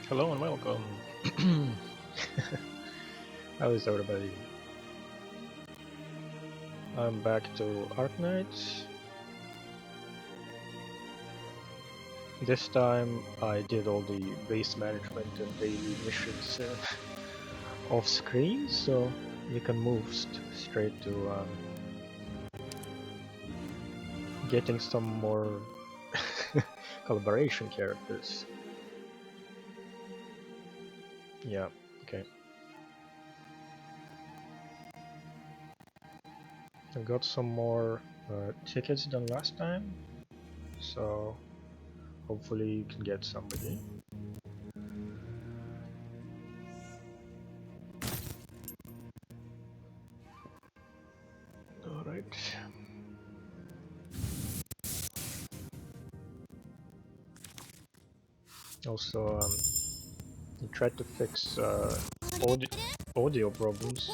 Hello and welcome. How is everybody? I'm back to Arknights. This time I did all the base management and daily missions off screen, so we can move straight to getting some more collaboration characters. Yeah, okay. I got some more tickets than last time, so hopefully you can get somebody. Alright. Also, I tried to fix audio problems,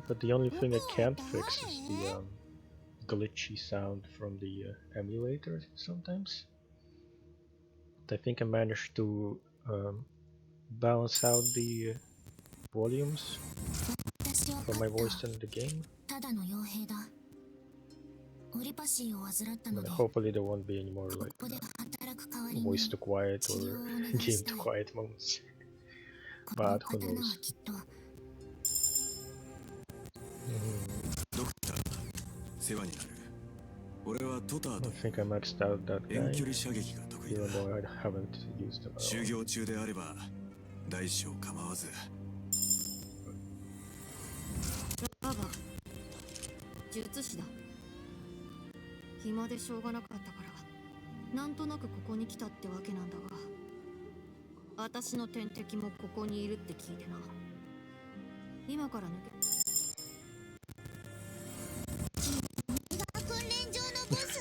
but the only thing I can't fix is the glitchy sound from the emulator sometimes. But I think I managed to balance out the volumes for my voice in the game. But hopefully there won't be any more like voice to quiet or game to quiet moments. But who knows? I think I maxed out that guy, even though I haven't used him at all. 術師だ。暇でしょうがなかったからなんとなくここに来たってわけなんだが、私の天敵もここにいるって聞いてな。今から抜け。訓練場のボス？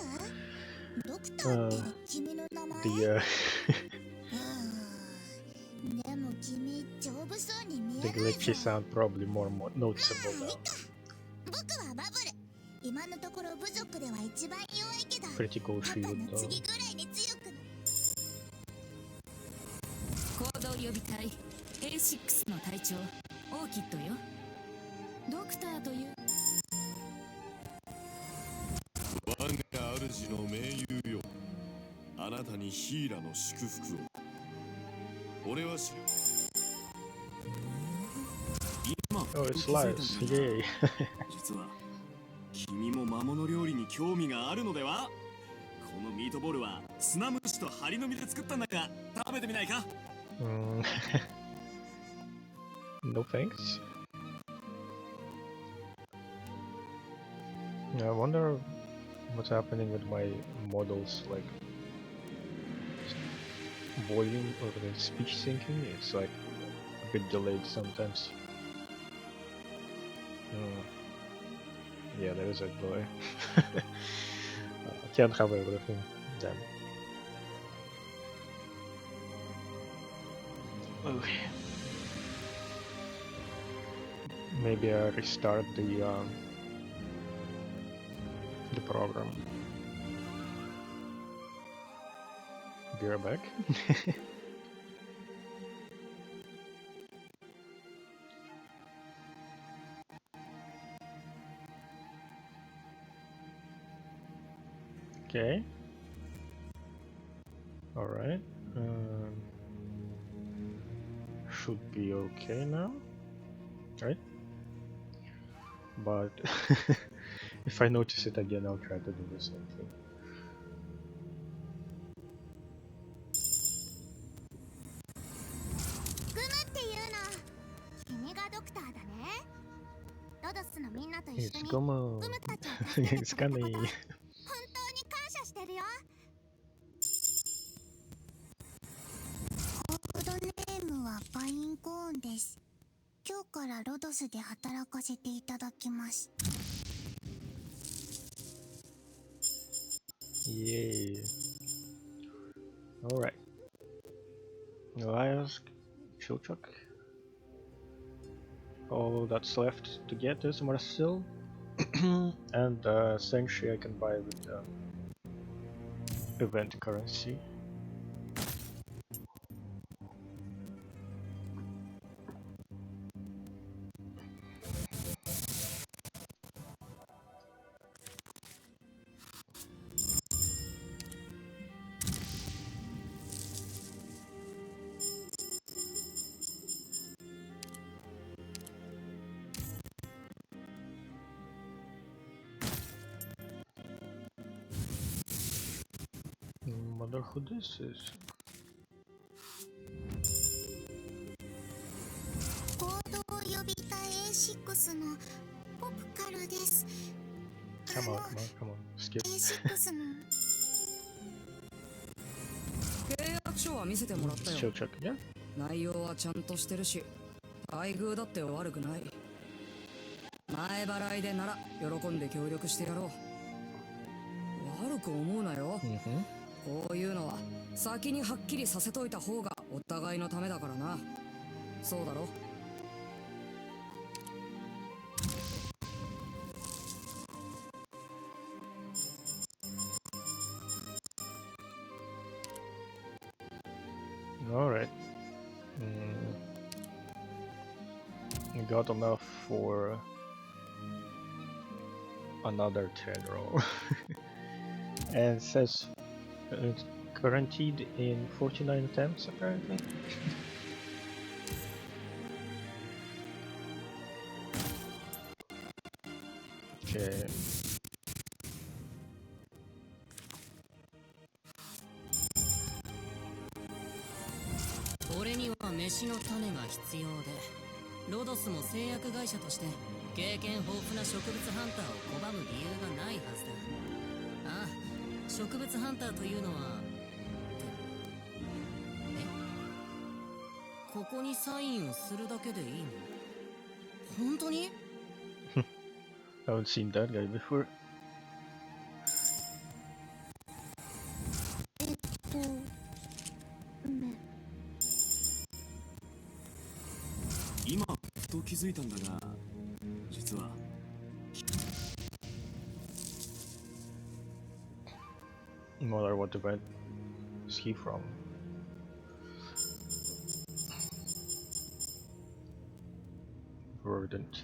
ドクターって君の名前？でも君丈夫そうに見えないぞ。 The glitchy sound probably more noticeable now. 僕はバブル。今のところ部族では一番弱いけど、 Critical shield の次ぐらいに強く。行動予備隊 A6 の隊長オーキッドよ。ドクターという我が主の盟友よ。あなたにヒーラの祝福を。俺は知る。 Oh, it's Lars. Yay. 実は君も魔物料理に興味があるのでは？このミートボールは砂蒸しとハリの実で作ったんだが、食べてみないか？No thanks. I wonder what's happening with my models, like volume or the speech syncing. It's like a bit delayed sometimes. Yeah, there is a delay. I can't have everything. Damn. Okay. Maybe I restart the program. Be right back. Okay. All right. Should be okay now, right? But if I notice it again, I'll try to do the same thing. It's Gomo. It's Kami. 今日からロドスで働かせていただきます。 Yay. Alright. Elias, Chilchuk. All that's left to get is Marcel. And Senshi I can buy with event currency. wonder who this is. 合同予備隊 A6 のポプカルです。Come on, come on, come on. Skip. A6 の契約書は見せてもらったよ。 Chill check again. 内容はちゃんとしてるし、待遇だって悪くない。前払いでなら喜んで協力してやろう。悪く思うなよ。こういうのは先にはっきりさせといた方がお互いのためだからな。そうだろ。Alright. We got enough for another 10 roll. And it says it's guaranteed in 49 attempts apparently. Okay. 俺には飯の種が必要で、ロドスも製薬会社として経験豊富な植物ハンターを拒む理由がないはずだ。ああ、植物ハンターというのは、ここにサインをするだけでいいの？本当に？ I haven't seen that guy before. 今ふと気づいたんだが、実は Mother, what event is he from? Verdant.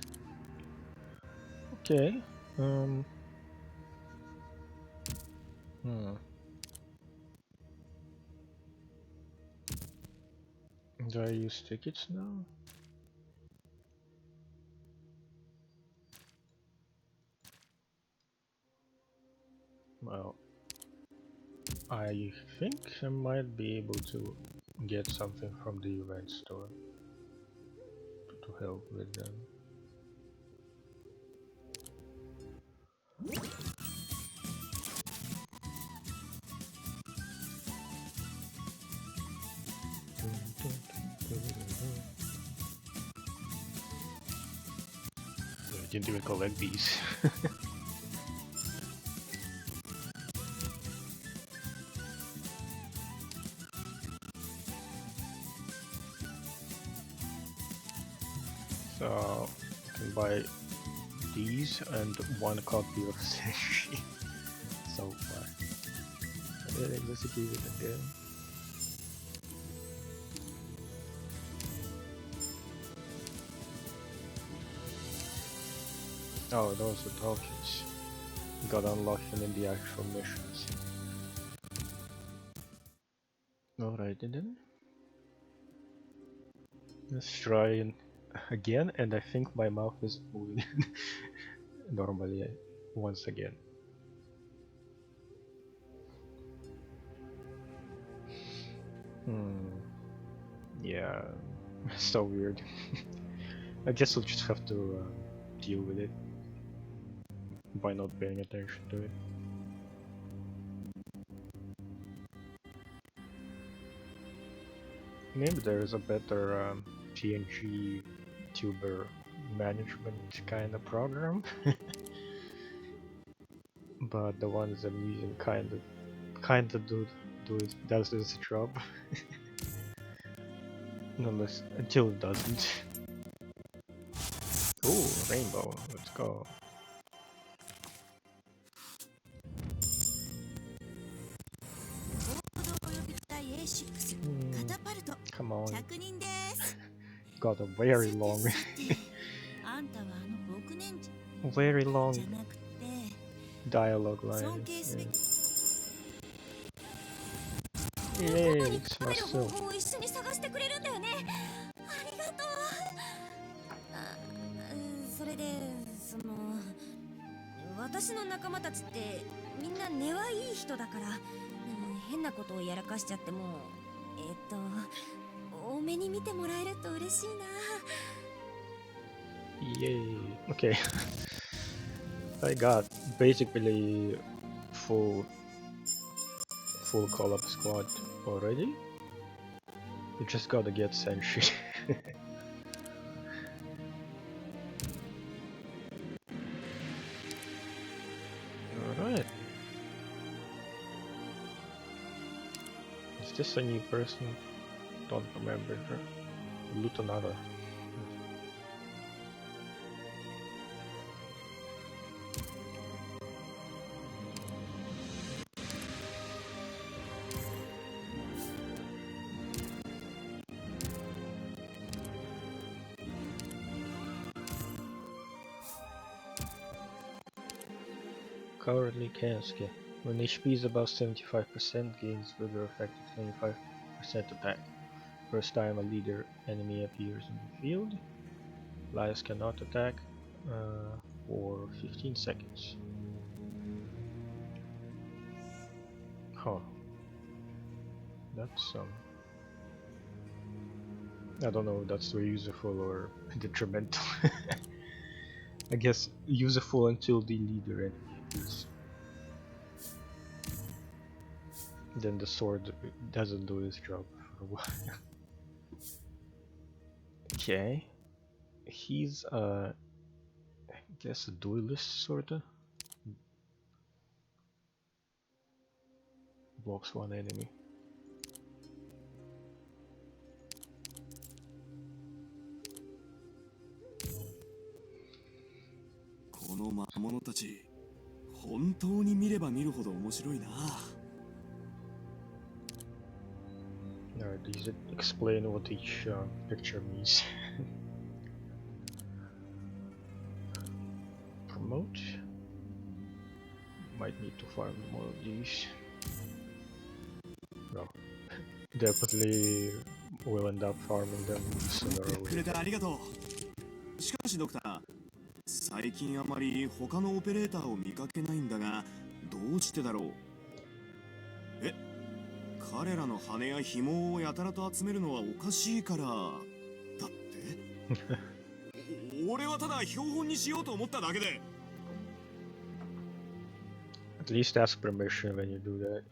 Okay. Do I use tickets now? Well, I think I might be able to get something from the event store to help with them. I didn't even collect these. So I can buy these and one copy of Senshi so far. Let's investigate it again. Oh, those are tokens. Got unlocked in the actual missions. Alright then. Let's try again, and I think my mouth is moving normally once again. Yeah, so weird. I guess we'll just have to deal with it by not paying attention to it. Maybe there is a better TNG tuber management kind of program, but the ones I'm using kind of does this job. Unless until it doesn't. Ooh, rainbow, let's go. Come on. Got a very long very long dialogue line. Yay, it's myself. それで私の仲間たちってみんな根はいい人だから、変なことをやらかしちゃっても多めに見てもらえると嬉しいな。 Yay. Okay. I got basically full collab squad already. You just gotta get Senshi. Alright. Is this a new person? Don't remember her. Lutonada. Cowardly Kensuke. When HP is above 75%, gains further effect of 25% attack. First time a leader enemy appears in the field. Liars cannot attack for 15 seconds. Huh. That's I don't know if that's very useful or detrimental. I guess useful until the leader enemy appears. Then the sword doesn't do its job for a while. Okay. He's I guess a duelist sorta. Blocks one enemy. Alright, these explain what each picture means. Promote. Might need to farm more of these. No. Definitely will end up farming them sooner or later. しかしドクター、最近あまり他のオペレーターを見かけないんだが、どうしてだろう。え、彼らの羽や紐をやたらと集めるのはおかしいからだって？俺はただ標本にしようと思っただけで。At least ask permission when you do that.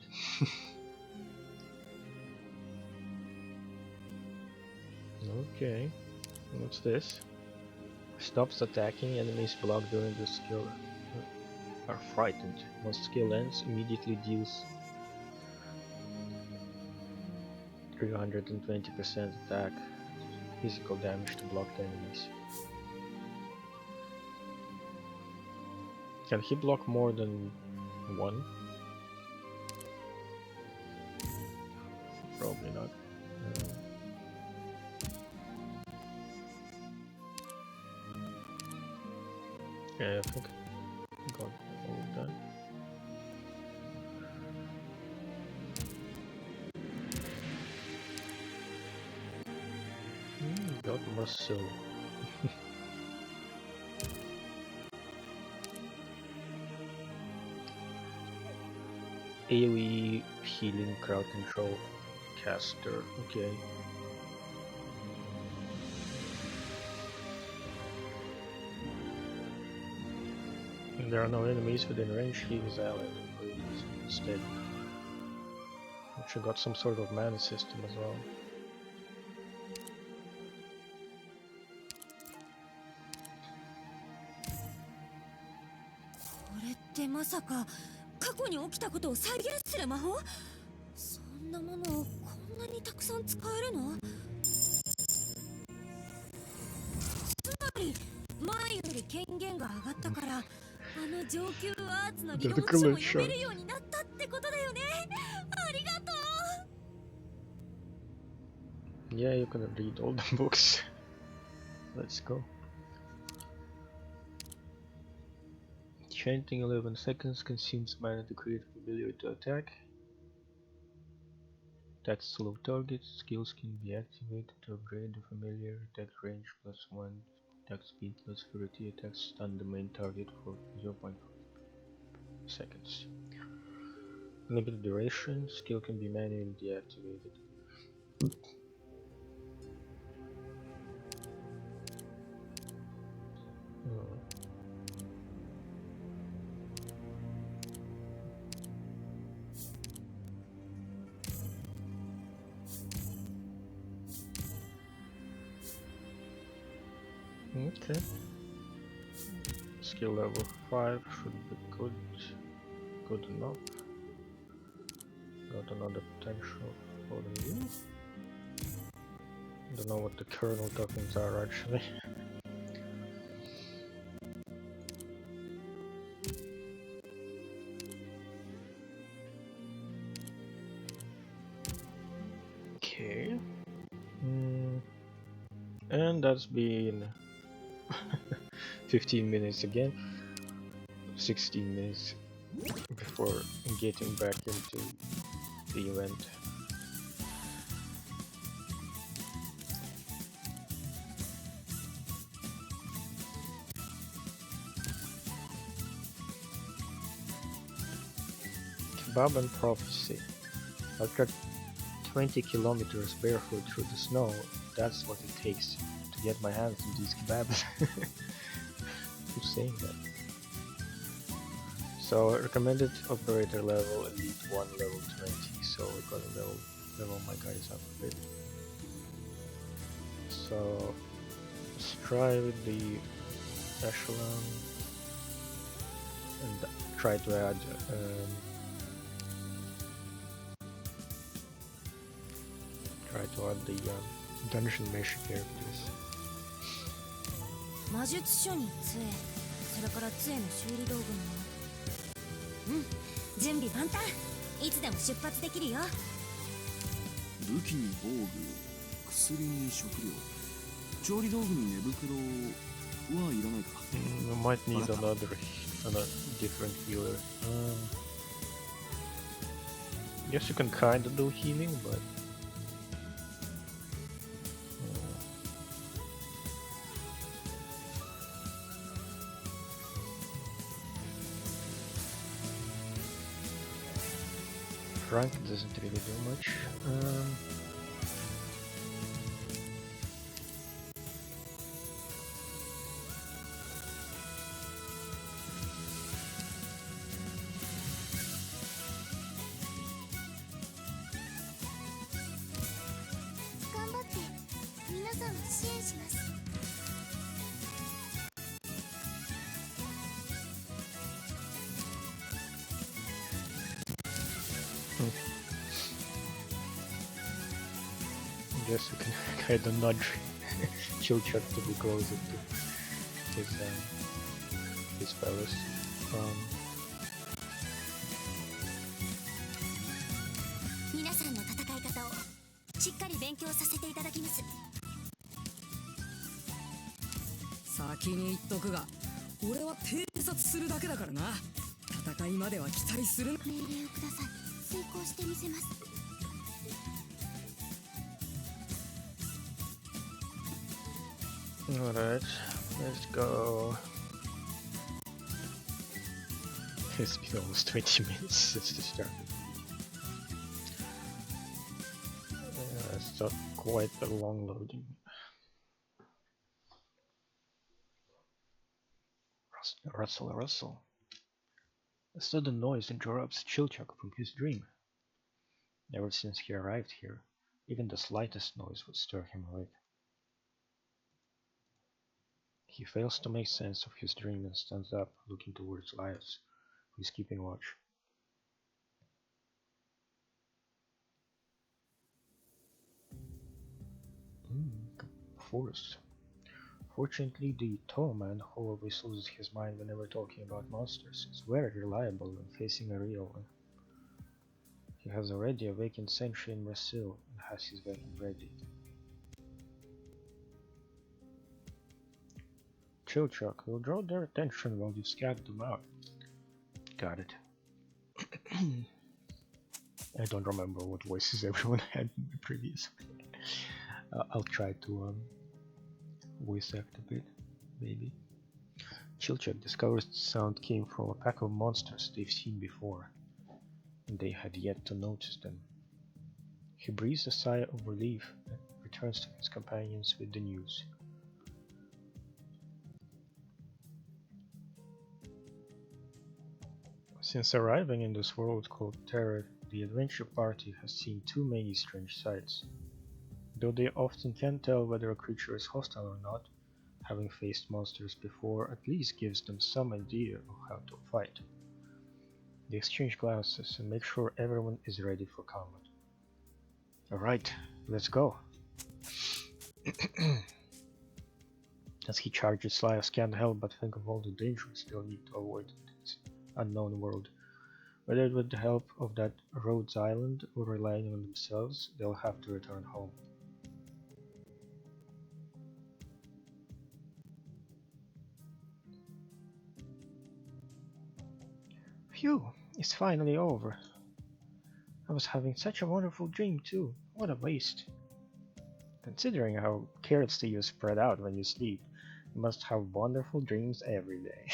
Okay, what's this? Stops attacking, enemies blocked during the skill are frightened. Once skill ends, immediately deals 320% attack physical damage to blocked enemies. Can he block more than one? Probably not. Yeah, I think I got all of that. Got muscle. AoE healing crowd control caster. Okay. When there are no enemies within range, he is allied instead. Which got some sort of mana system as well. ってまさか過去に起きたことを再現する魔法？そんなものをこんなにたくさん使えるの？つまり前より権限が上がったからあの上級アーツの理論書も読めるようになったってことだよね。ありがとう。 Yeah, you can read all the books. Let's go. Chanting 11 seconds consumes mana to create ability to attack. That's slow targets. Skills can be activated to upgrade the familiar attack range +1, attack speed +30, attack stun the main target for 0.5 seconds. Limited duration, skill can be manually deactivated. Okay. Skill level 5 should be good enough. Got another potential for you. Don't know what the kernel tokens are actually. Okay. And that's been 15 minutes again. 16 minutes before getting back into the event. Kebab and Prophecy. After 20 kilometers barefoot through the snow, that's what it takes to get my hands on these kebabs. Who's saying that? So recommended operator level elite 1 level 20, so we're gonna level my guys up a bit. So let's try with the echelon and try to add the Dungeon Meshi characters. 魔術書に杖、それから杖の修理道具にも。準備万端。いつでも出発できるよ。武器に防具、薬に食料、調理道具に寝袋はいらないか。You might need another different healer. Guess you can kinda do healing, but Frank doesn't really do much. Guess we can kind of nudge Chilchuk to be closer to his fellows. 皆さんの戦い方をしっかり勉強させていただきます。先に言っとくが、俺は偵察するだけだからな。戦いまでは期待する。命令をください。遂行してみせます。Alright, let's go. It's been almost 20 minutes since the start. It's not quite a long loading. Rustle. A sudden noise interrupts Chilchuk from his dream. Ever since he arrived here, even the slightest noise would stir him awake. He fails to make sense of his dream and stands up, looking towards Laios, who is keeping watch. Forest. Fortunately, the tall man who always loses his mind whenever talking about monsters is very reliable when facing a real one. He has already awakened Senshi in Brazil and has his weapon ready. Chilchuk will draw their attention while you scout them out. Got it. I don't remember what voices everyone had in the previous. I'll try to voice act a bit, maybe. Chilchuk discovers the sound came from a pack of monsters they've seen before. and they had yet to notice them. He breathes a sigh of relief and returns to his companions with the news. Since arriving in this world called Terra, the adventure party has seen too many strange sights. Though they often can't tell whether a creature is hostile or not, having faced monsters before at least gives them some idea of how to fight. They exchange glances and make sure everyone is ready for combat. Alright, let's go. As he charges, Laios can't help but think of all the dangers they'll need to avoid in this unknown world. Whether with the help of that Rhodes Island or relying on themselves, they'll have to return home. Phew, it's finally over. I was having such a wonderful dream too. What a waste. Considering how carelessly you spread out when you sleep, you must have wonderful dreams every day.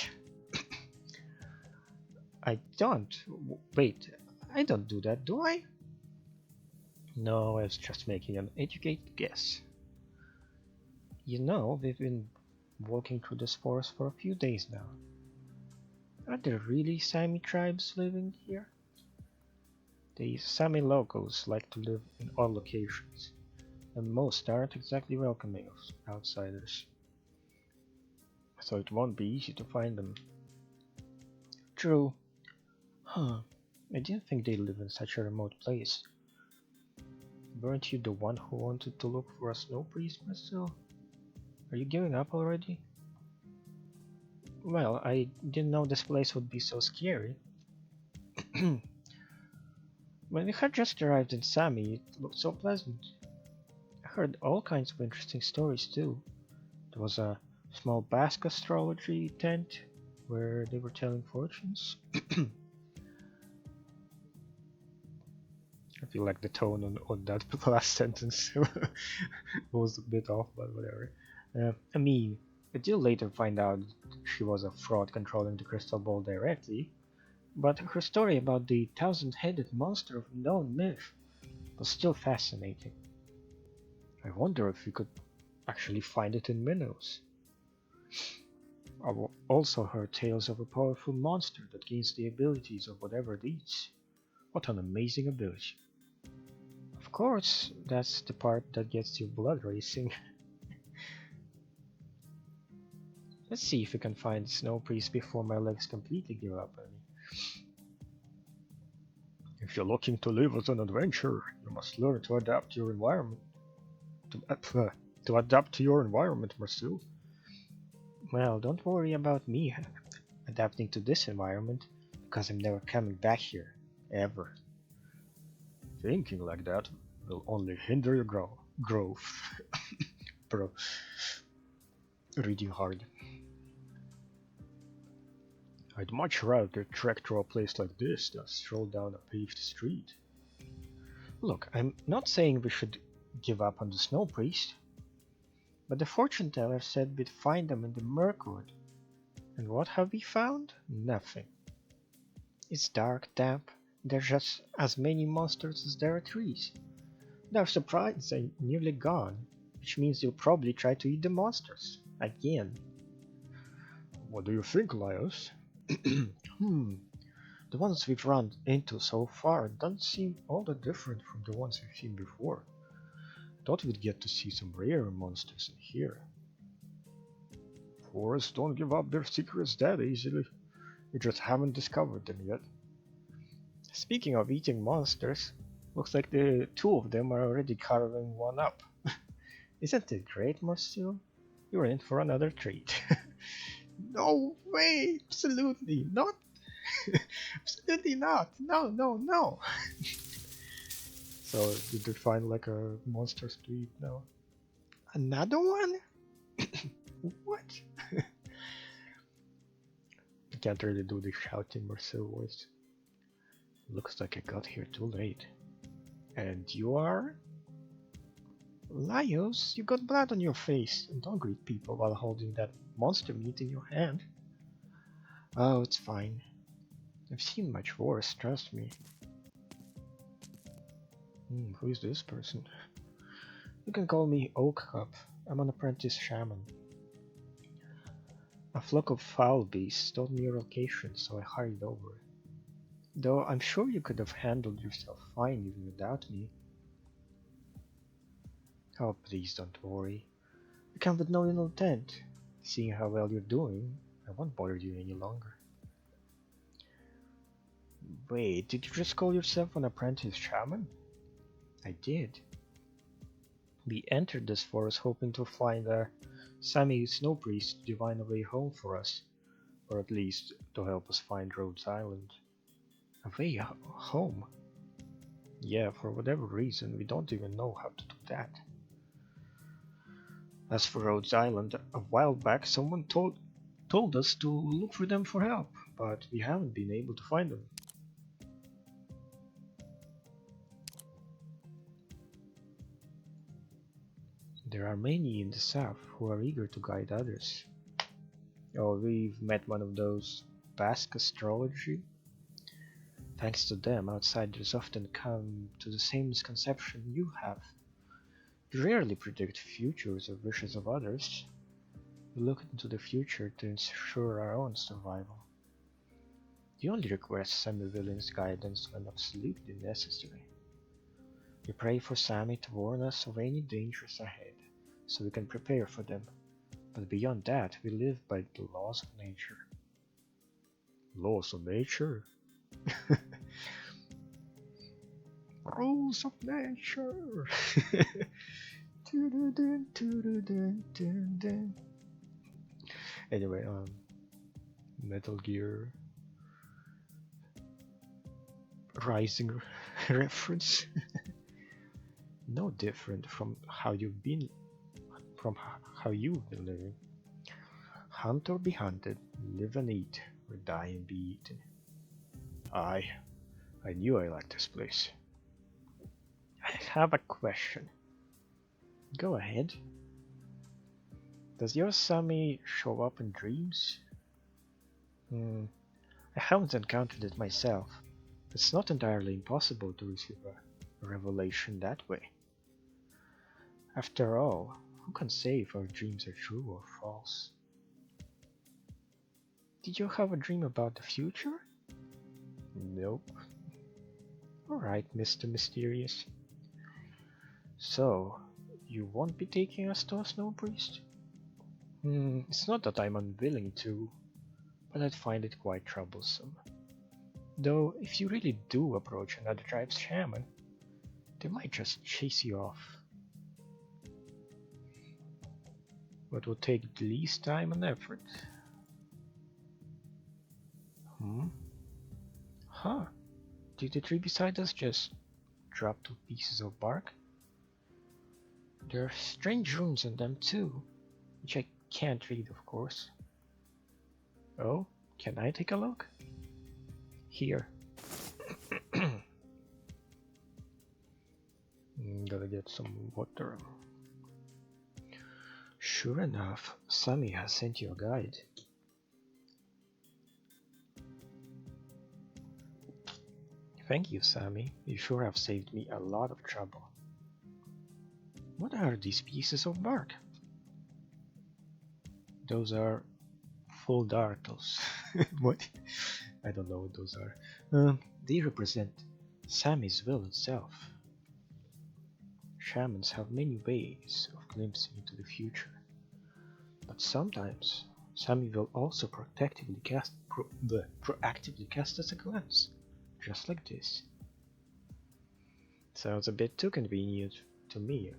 I don't. Wait, I don't do that, do I? No, I was just making an educated guess. You know, we've been walking through this forest for a few days now. Are there really Sami tribes living here? The Sami locals like to live in odd locations, and most aren't exactly welcoming of outsiders. So it won't be easy to find them. True. Huh, I didn't think they live in such a remote place. Weren't you the one who wanted to look for a snow priest, Marcel? Are you giving up already? Well, I didn't know this place would be so scary. When we had just arrived in Sami, it looked so pleasant. I heard all kinds of interesting stories too. There was a small Basque astrology tent where they were telling fortunes. I feel like the tone on that last sentence was a bit off, but whatever. I mean, we did later find out she was a fraud controlling the crystal ball directly, but her story about the thousand-headed monster of known myth was still fascinating. I wonder if we could actually find it in Minos. I've also heard tales of a powerful monster that gains the abilities of whatever it eats. What an amazing ability. Of course, that's the part that gets your blood racing. Let's see if we can find the Snow Priest before my legs completely give up on me. If you're looking to live as an adventurer, you must learn to adapt to your environment. To adapt to your environment, Marcel. Well, don't worry about me adapting to this environment, because I'm never coming back here, ever. Thinking like that will only hinder your growth. Bro, reading hard. I'd much rather trek through a place like this than stroll down a paved street. Look, I'm not saying we should give up on the Snow Priest, but the fortune teller said we'd find them in the Mirkwood. And what have we found? Nothing. It's dark, damp, there's just as many monsters as there are trees. They're surprised and nearly gone, which means they'll probably try to eat the monsters. Again. What do you think, Laios? The ones we've run into so far don't seem all that different from the ones we've seen before. Thought we'd get to see some rare monsters in here. Forests don't give up their secrets that easily. We just haven't discovered them yet. Speaking of eating monsters, looks like the two of them are already carving one up. Isn't it great, Marcel? You're in for another treat. No way! Absolutely not! Absolutely not! No, no, no! So, did they find like a monster to eat now? Another one? What? I can't really do the shouting Marcel voice. Looks like I got here too late. And you are? Laios, you got blood on your face, and don't greet people while holding that monster meat in your hand. Oh, it's fine. I've seen much worse, trust me. Who is this person? You can call me Oak Cup. I'm an apprentice shaman. A flock of foul beasts told me your location, so I hurried over. Though I'm sure you could have handled yourself fine even without me. Oh, please don't worry. You come with no ill intent. Seeing how well you're doing, I won't bother you any longer. Wait, did you just call yourself an apprentice shaman? I did. We entered this forest hoping to find a Sami snow priest to divine a way home for us, or at least to help us find Rhodes Island. A way home? Yeah, for whatever reason, we don't even know how to do that. As for Rhodes Island, a while back someone told us to look for them for help, but we haven't been able to find them. There are many in the south who are eager to guide others. Oh, we've met one of those Basque astrology. Thanks to them, outsiders often come to the same misconception you have. We rarely predict futures or wishes of others. We look into the future to ensure our own survival. We only request semi-villain's guidance when absolutely necessary. We pray for Sami to warn us of any dangers ahead, so we can prepare for them. But beyond that, we live by the laws of nature. Laws of nature? Rules of nature! Anyway, Metal Gear Rising reference. No different from how you've been living. Hunt or be hunted, live and eat, or die and be eaten. I knew I liked this place. I have a question. Go ahead. Does your Sami show up in dreams? I haven't encountered it myself. It's not entirely impossible to receive a revelation that way. After all, who can say if our dreams are true or false? Did you have a dream about the future? Nope. Alright, Mr. Mysterious. So, you won't be taking us to a snow priest? It's not that I'm unwilling to, but I'd find it quite troublesome. Though, if you really do approach another tribe's shaman, they might just chase you off. What will take the least time and effort? Huh? Did the tree beside us just drop 2 pieces of bark? There are strange runes in them too, which I can't read, of course. Oh, can I take a look? Here. Gotta get some water. Sure enough, Sami has sent you a guide. Thank you, Sami. You sure have saved me a lot of trouble. What are these pieces of bark? Those are full dartles. What? I don't know what those are. They represent Sami's will itself. Shamans have many ways of glimpsing into the future, but sometimes Sami will also proactively cast us a glance, just like this. Sounds a bit too convenient to me.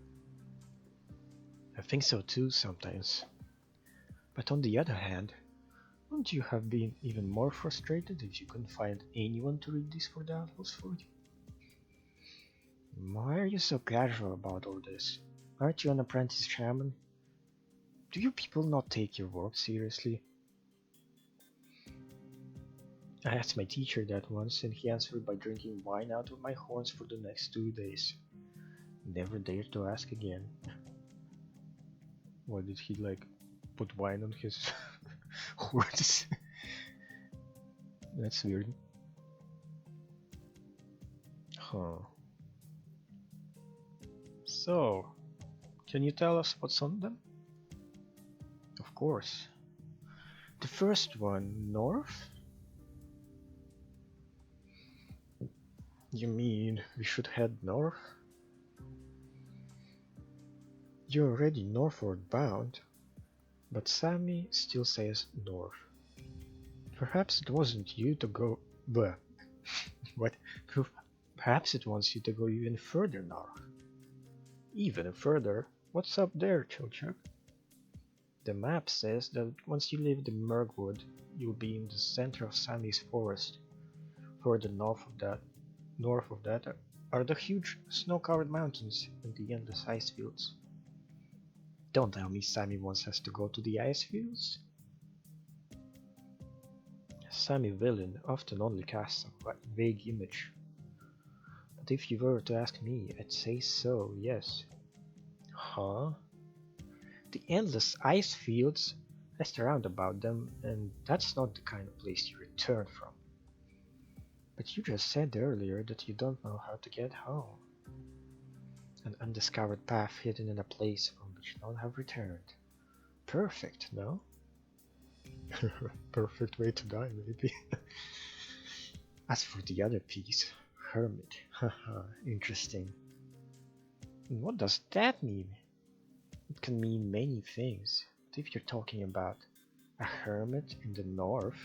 I think so too sometimes. But on the other hand, wouldn't you have been even more frustrated if you couldn't find anyone to read these for dartles for you? Why are you so casual about all this? Aren't you an apprentice shaman? Do you people not take your work seriously? I asked my teacher that once and he answered by drinking wine out of my horns for the next 2 days. Never dared to ask again. What did he like put wine on his horns? That's weird. Huh. So, can you tell us what's on them? Of course. The first one, north? You mean we should head north? You're already northward bound, but Sammy still says north. Perhaps it wasn't you to go... Bleh. What? Perhaps it wants you to go even further north. Even further? What's up there, Chilchuk? The map says that once you leave the Mergwood, you'll be in the center of Sammy's forest. Further north of that are the huge snow-covered mountains and the endless ice fields. Don't tell me Sammy wants us to go to the ice fields? Sammy Villain often only casts a vague image. But if you were to ask me, I'd say so, yes. Huh? The endless ice fields? Asked around about them, and that's not the kind of place you return from. But you just said earlier that you don't know how to get home. An undiscovered path hidden in a place from which none have returned. Perfect, no? Perfect way to die, maybe. As for the other piece, hermit. Haha, interesting. And what does that mean? It can mean many things, but if you're talking about a hermit in the north,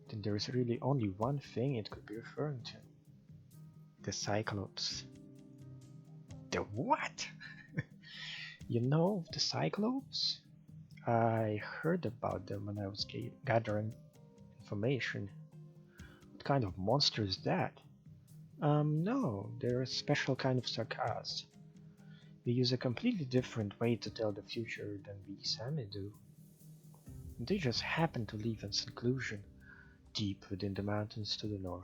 then there is really only one thing it could be referring to. The Cyclops. The what? You know of the Cyclops? I heard about them when I was gathering information. What kind of monster is that? No, they're a special kind of sarcasm. They use a completely different way to tell the future than we Sami do. They just happen to live in seclusion, deep within the mountains to the north.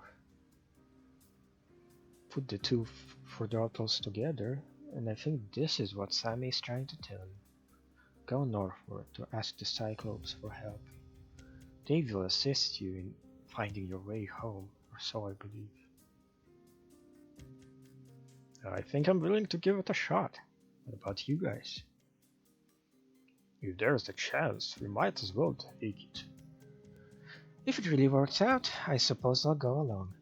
Put the two Fordrautals together, and I think this is what Sami is trying to tell you. Go northward to ask the Cyclops for help. They will assist you in finding your way home, or so I believe. I think I'm willing to give it a shot. What about you guys? If there's a chance, we might as well take it. If it really works out, I suppose I'll go along.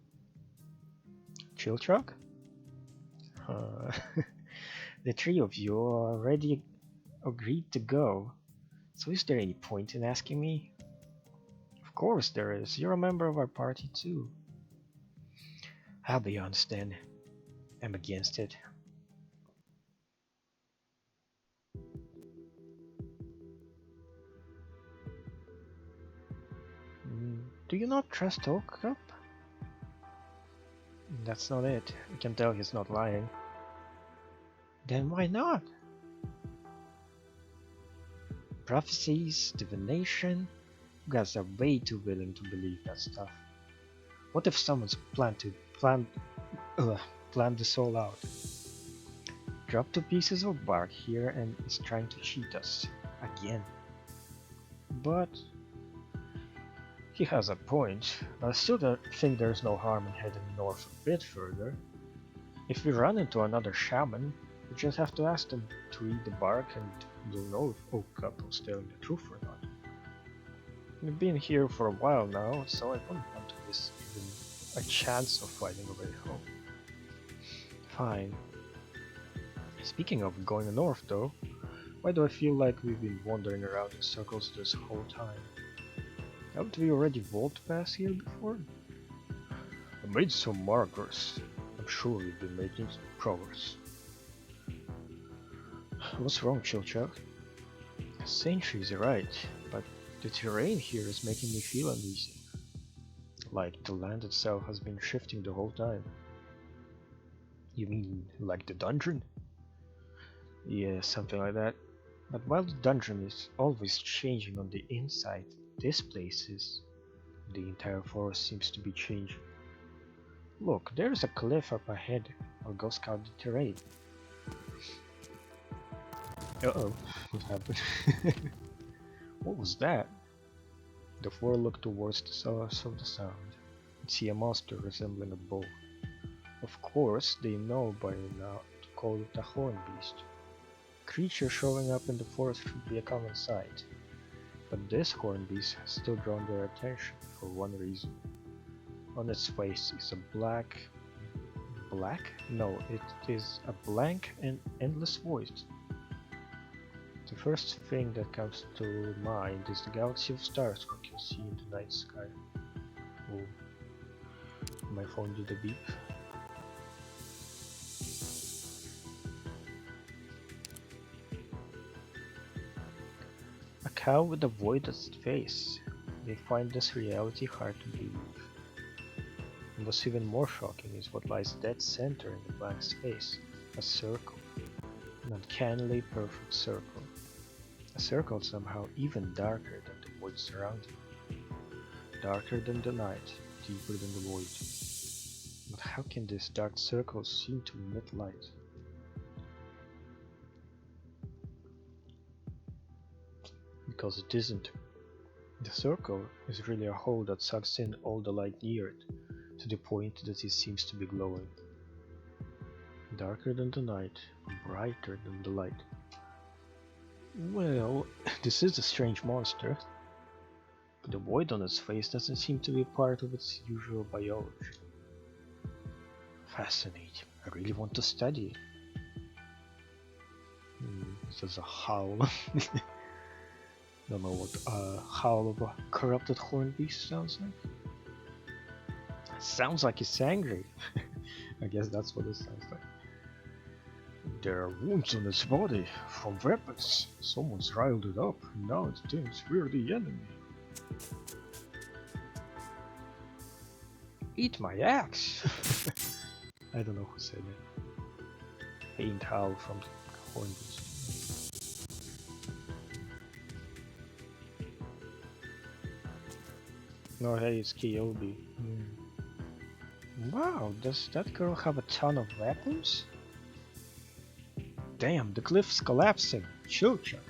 Chill truck? The three of you already agreed to go, so is there any point in asking me? Of course there is, you're a member of our party too. I'll be honest then, I'm against it. Do you not trust Okup? That's not it. I can tell he's not lying. Then why not? Prophecies, divination. You guys are way too willing to believe that stuff. What if someone's planned this all out? Drop 2 pieces of bark here and is trying to cheat us again. But he has a point. I still don't think there's no harm in heading north a bit further. If we run into another shaman, we just have to ask them to eat the bark and we'll know if Okup was telling the truth or not. We've been here for a while now, so I wouldn't want to miss even a chance of finding a way home. Fine. Speaking of going north though, why do I feel like we've been wandering around in circles this whole time? Haven't we already walked past here before? I made some markers. I'm sure we've been making some progress. What's wrong, Chilchuk? Senshi's right, but the terrain here is making me feel uneasy. Like the land itself has been shifting the whole time. You mean like the dungeon? Yeah, something like that. But while the dungeon is always changing on the inside, this place is. The entire forest seems to be changing. Look, there's a cliff up ahead. I'll go scout the terrain. Uh-oh, what happened? What was that? The four looked towards the source of the sound and see a monster resembling a bull. Of course, they know by now to call it a horn beast. Creature showing up in the forest should be a common sight, but this horn beast has still drawn their attention for one reason. On its face is a black? No, it is a blank and endless void. The first thing that comes to mind is the galaxy of stars one can see in the night sky. Oh, my phone did a beep. A cow with a voided face. They find this reality hard to believe. And what's even more shocking is what lies dead center in the blank space. A circle. An uncannily perfect circle. A circle somehow even darker than the void surrounding it. Darker than the night, deeper than the void. But how can this dark circle seem to emit light? Because it isn't. The circle is really a hole that sucks in all the light near it, to the point that it seems to be glowing. Darker than the night, brighter than the light. Well, this is a strange monster, but the void on its face doesn't seem to be part of its usual biology. Fascinating. I really want to study it. This is a howl. Don't know what a howl of a corrupted horned beast sounds like. Sounds like it's angry. I guess that's what it sounds like. There are wounds on its body from weapons. Someone's riled it up, and now it thinks we're the enemy. Eat my axe! I don't know who said it. Faint howl from the horned beast. No, hey, it's Kyobi. Wow, does that girl have a ton of weapons? Damn, the cliff's collapsing. Chill, Chuck.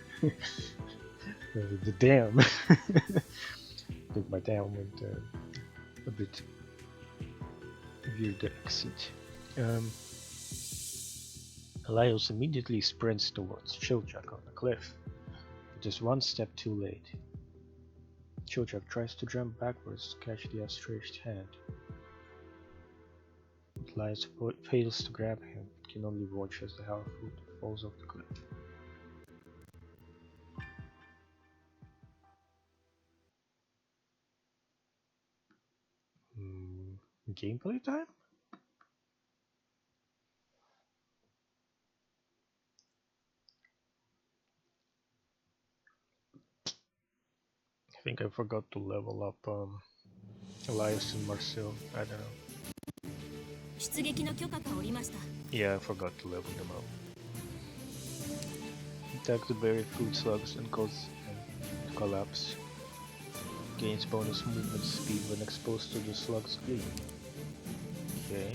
The dam. I think my dam went a bit weird accent. Laios immediately sprints towards Chilchak on the cliff, but is one step too late. Chilchak tries to jump backwards to catch the outstretched hand. But Laios fails to grab him, but can only watch as the Howlfoot falls off the cliff. Gameplay time? I think I forgot to level up Elias and Marcel. I don't know. Yeah, I forgot to level them up. Attack the buried food slugs and cause them to collapse. Gains bonus movement speed when exposed to the slug's bleed. Okay.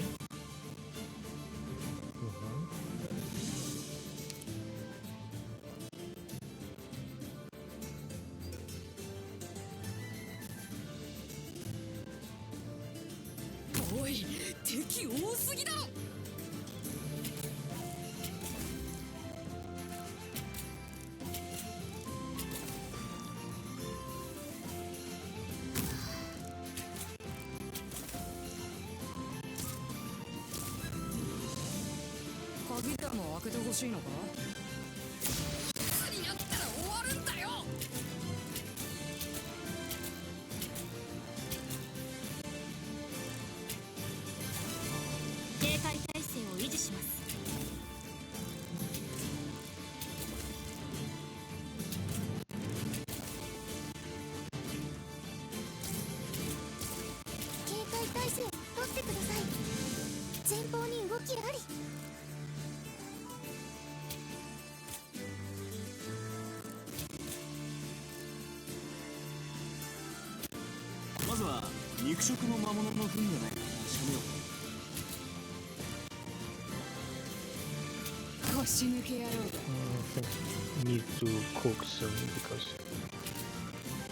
I need to cook soon because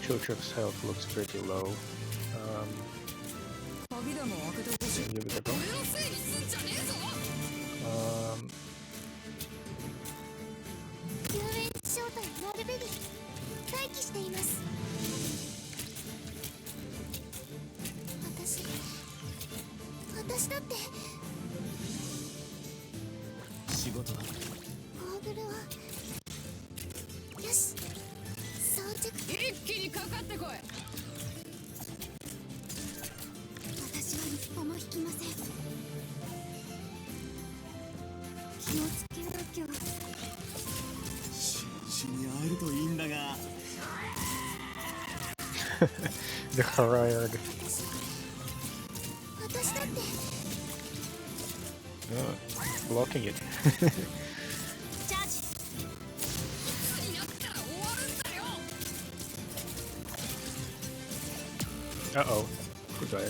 Chilchak's health looks pretty low. Give it a go. ゴーグルをよし装着。一気にかかってこい。私は一歩も引きません。気をつけなきゃ。紳士に会えるといいんだが。The Harrier. 私だって。Blocking it. チャージ。になったら終わるんだよ。Uh-oh. Good guy.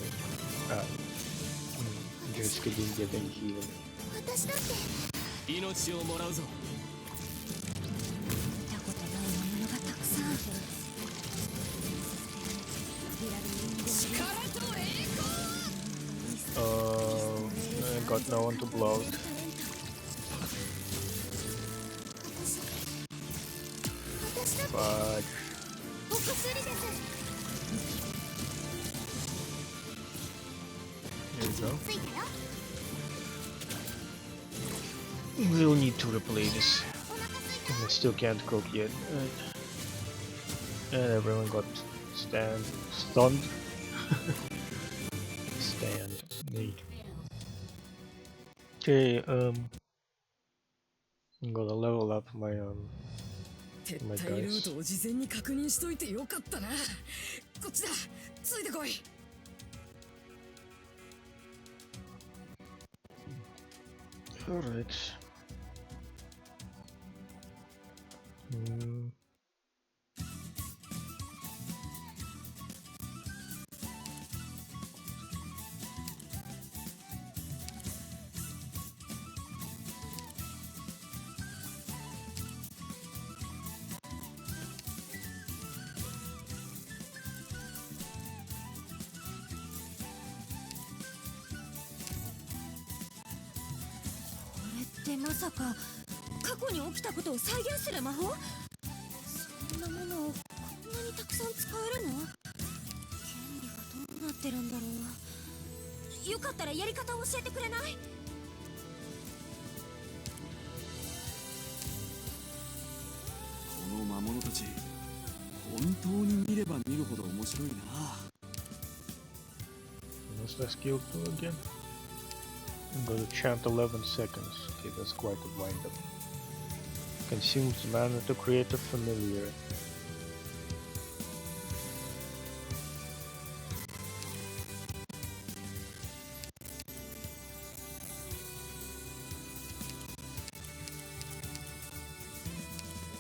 Just didn't get any healing. 私だって。命をもらうぞ。見たことないものがたくさん。力と栄光。I got no one to block. 私だって。 But お薬です。 there you go. ついたよ。 We'll need to replay this. お腹すいた。 I still can't cook yet. And everyone got stunned. Stand. Need. Okay, I'm gonna level up my 撤退ルートを事前に確認しといてよかったな。こっちだ。ついてこい。Alright.でまさか過去に起きたことを再現する魔法？そんなものをこんなにたくさん使えるの？原理がどうなってるんだろう。よかったらやり方を教えてくれない？この魔物たち、本当に見れば見るほど面白いな。What's that skill do again? I'm gonna chant 11 seconds. Okay, that's quite a wind up. Consumes mana to create a familiar.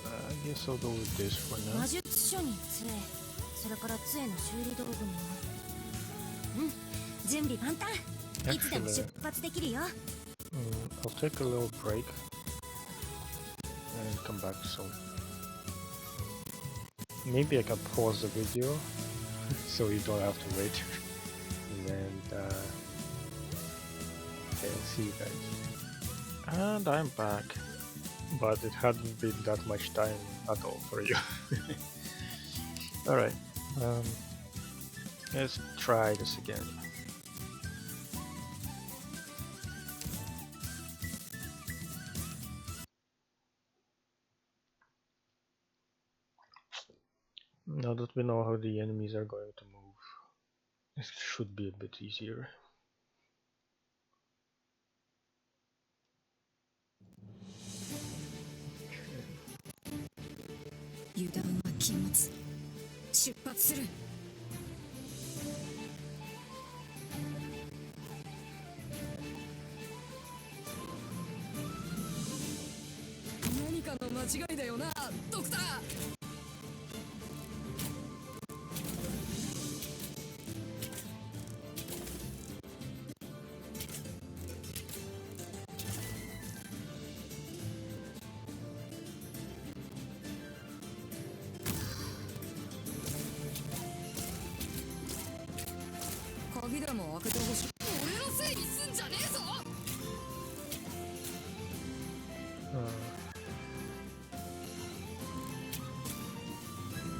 I guess I'll go with this for now. 魔術書に杖、それから杖の修理道具も。準備万端。いつでも出発できるよ。I'll take a little break and come back soon. Maybe I can pause the video so you don't have to wait. And okay, I'll see you guys. And I'm back, but it hadn't been that much time at all for you. Alright, let's try this again. Now that we know how the enemies are going to move, this should be a bit easier.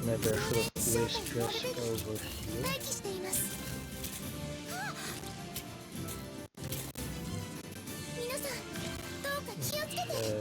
Maybe I should have placed Jessica over here. 待機しています。皆さん、どうか気をつけて。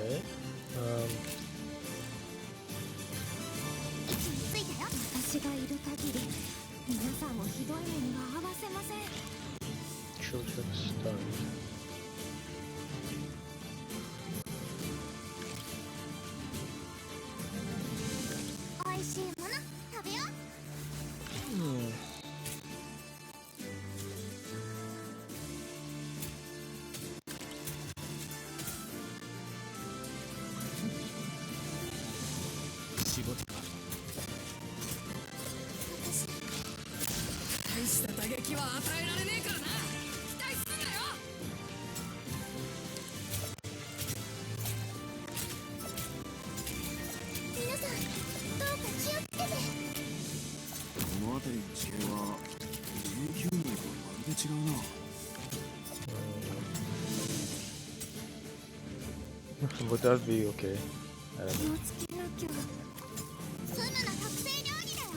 仕事か。大した打撃は与えられねえからな。期待すんなよ。皆さんどうか気をつけて。この辺りの地形は19名とまるで違うな。Would that be okay? I don't 気 know. をつけなきゃ。ツムの特製料理だよ。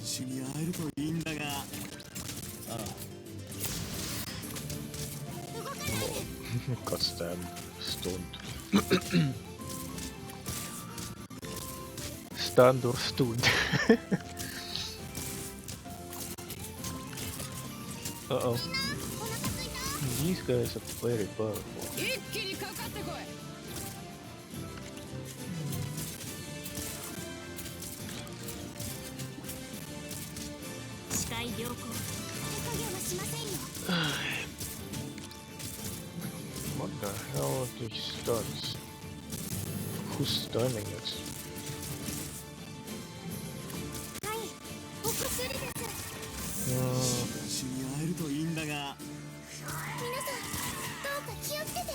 一緒に会えるといいんだが。ああ。 Got stabbed, stoned. Stand or stood. Uh-oh. These guys are very powerful. 一気にかかってこい。視界良好。手加減はしませんよ。What the hell are these stuns? Who's stunning us? はい、お薬です。一緒に会えるといいんだが。皆さんどうか気をつけて。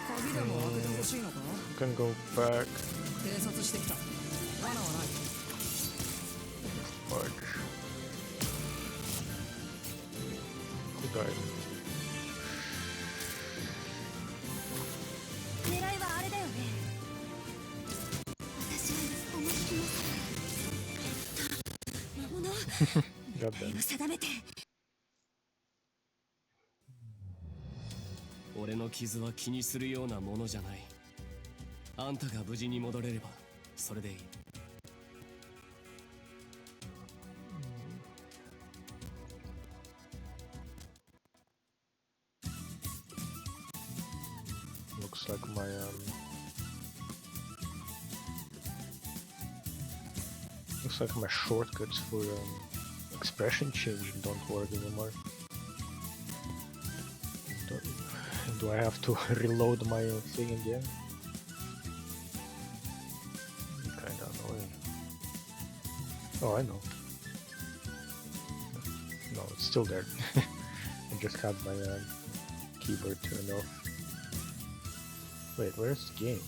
鍵でも開けてほしいのか。 Can go back. 偵察してきた。罠はない。 Fuck. Who died? 狙いはあれだよね。私は思い切ります。魔物 Got them. 定めて。俺の傷は気にするようなものじゃない。あんたが無事に戻れればそれでいい。Looks like my looks like my shortcuts for expression change don't work anymore. Do I have to reload my thing again? Kinda annoying. Oh, I know. No, it's still there. I just had my keyboard turned off. Wait, where's the game?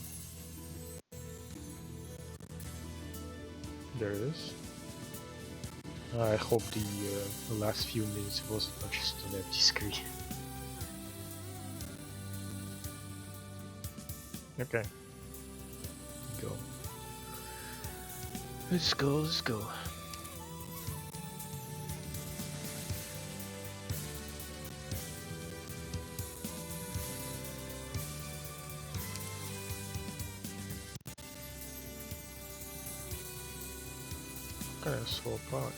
There it is. I hope the last few minutes wasn't just an empty screen. Okay. Go. Let's go, let's go. Kind of slow part.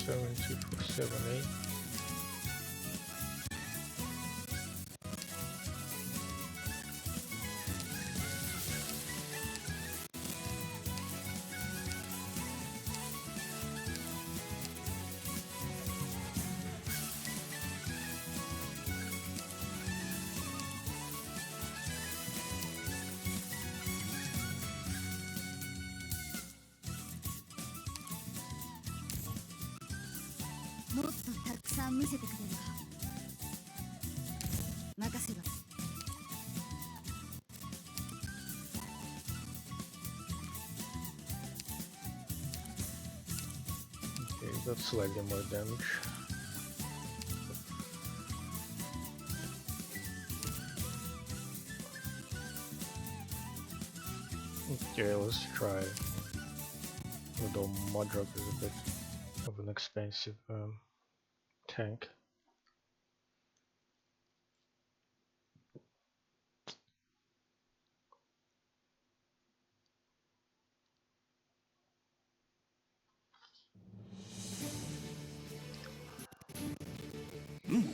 Seven, 2, 4, 7, 8. That's slightly more damage. Okay, let's try. Although Modrog is a bit of an expensive tank. Hmm.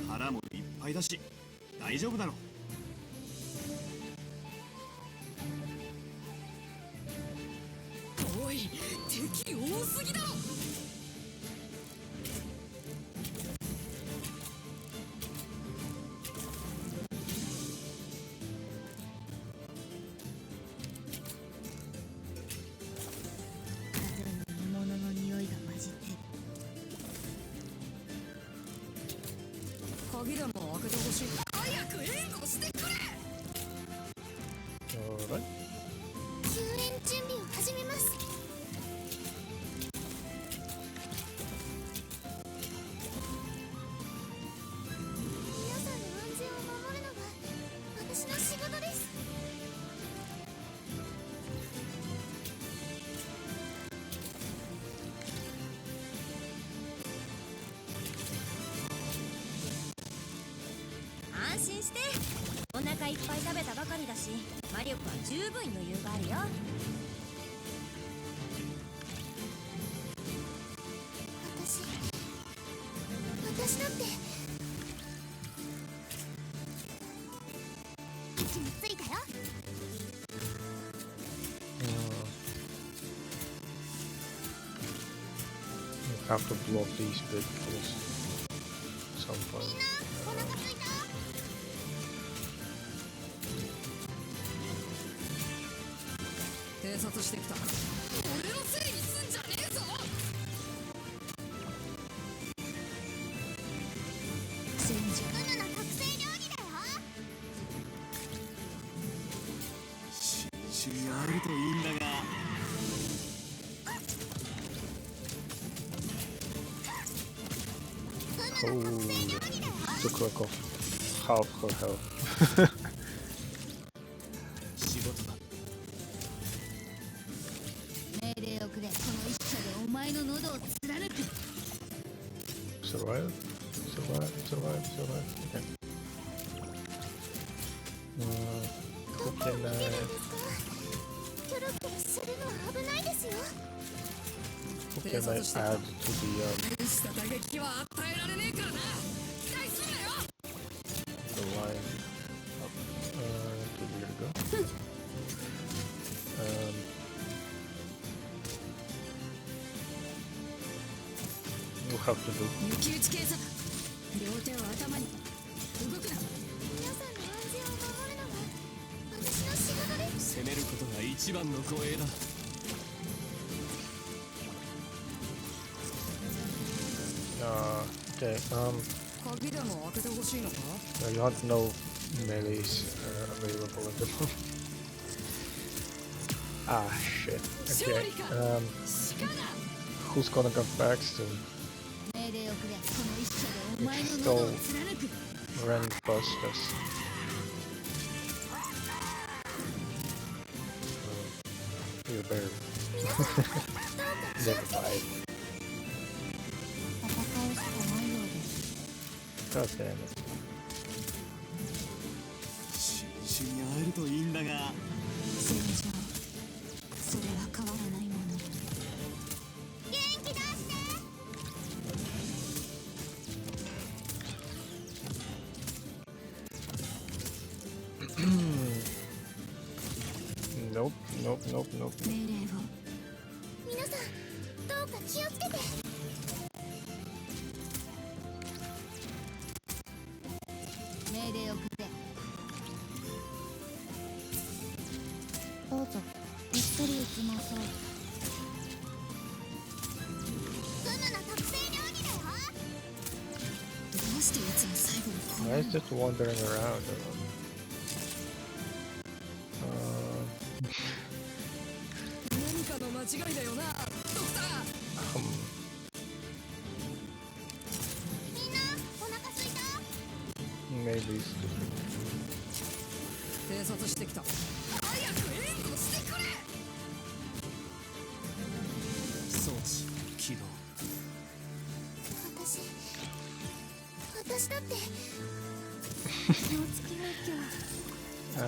腹もいっぱいだし大丈夫だろう。おい、敵多すぎだろ。煮物の匂いが混じってる。鍵でも開けてほしい。早く援護してくれ。Alright. 救援準備を始めます。皆さんの安全を守るのが私の仕事です。安心して。お腹いっぱい食べたばかりだし、魔力は十分余裕があるよ。私だって位置についたよ。You have to block these big fools at some point. お腹ついた。偵察してきた。俺のせいにすんじゃねえぞ。真珠の特製料理だよ。新種に会えるといいんだが。Oh, took like off half her health. 仕事だ。命令をくれ。この一射でお前の喉を貫く。 Survive? Survive? Okay. Who can I... キョロキョロするのは危ないですよ。 Who can I add to the 大した打撃は与えられねえからな。期待すんなよ。 line up to here we go. You have to do 抜き打ち警察。両手を頭に。動くな。皆さんの安全を守るのが私の仕事です。攻めることが一番の護衛だ。okay, 鍵でも開けてほしいのか。 you have no melees available at the moment. Ah shit. Okay. Who's gonna come back soon? 命令をくれ。この一射でお前の It's 喉 still を貫く。 running past us. You're better. Never mind. 戦うしかないようです。 God damn it. 新種に会えるといいんだが。戦場、それは変わらないもの。元気出して。 Nope, nope, nope, nope. 命令を。皆さん、どうか気をつけて。命令をくれ。どうぞ、ゆっくり行きましょう。グムの特製料理だよ。どうしていつも最後にこう Why is just wandering around? Uh, 何かの間違いだよな、ドクター。these two. 偵察してきた。早く援護してくれ。装置起動。私だって気をつけなきゃ。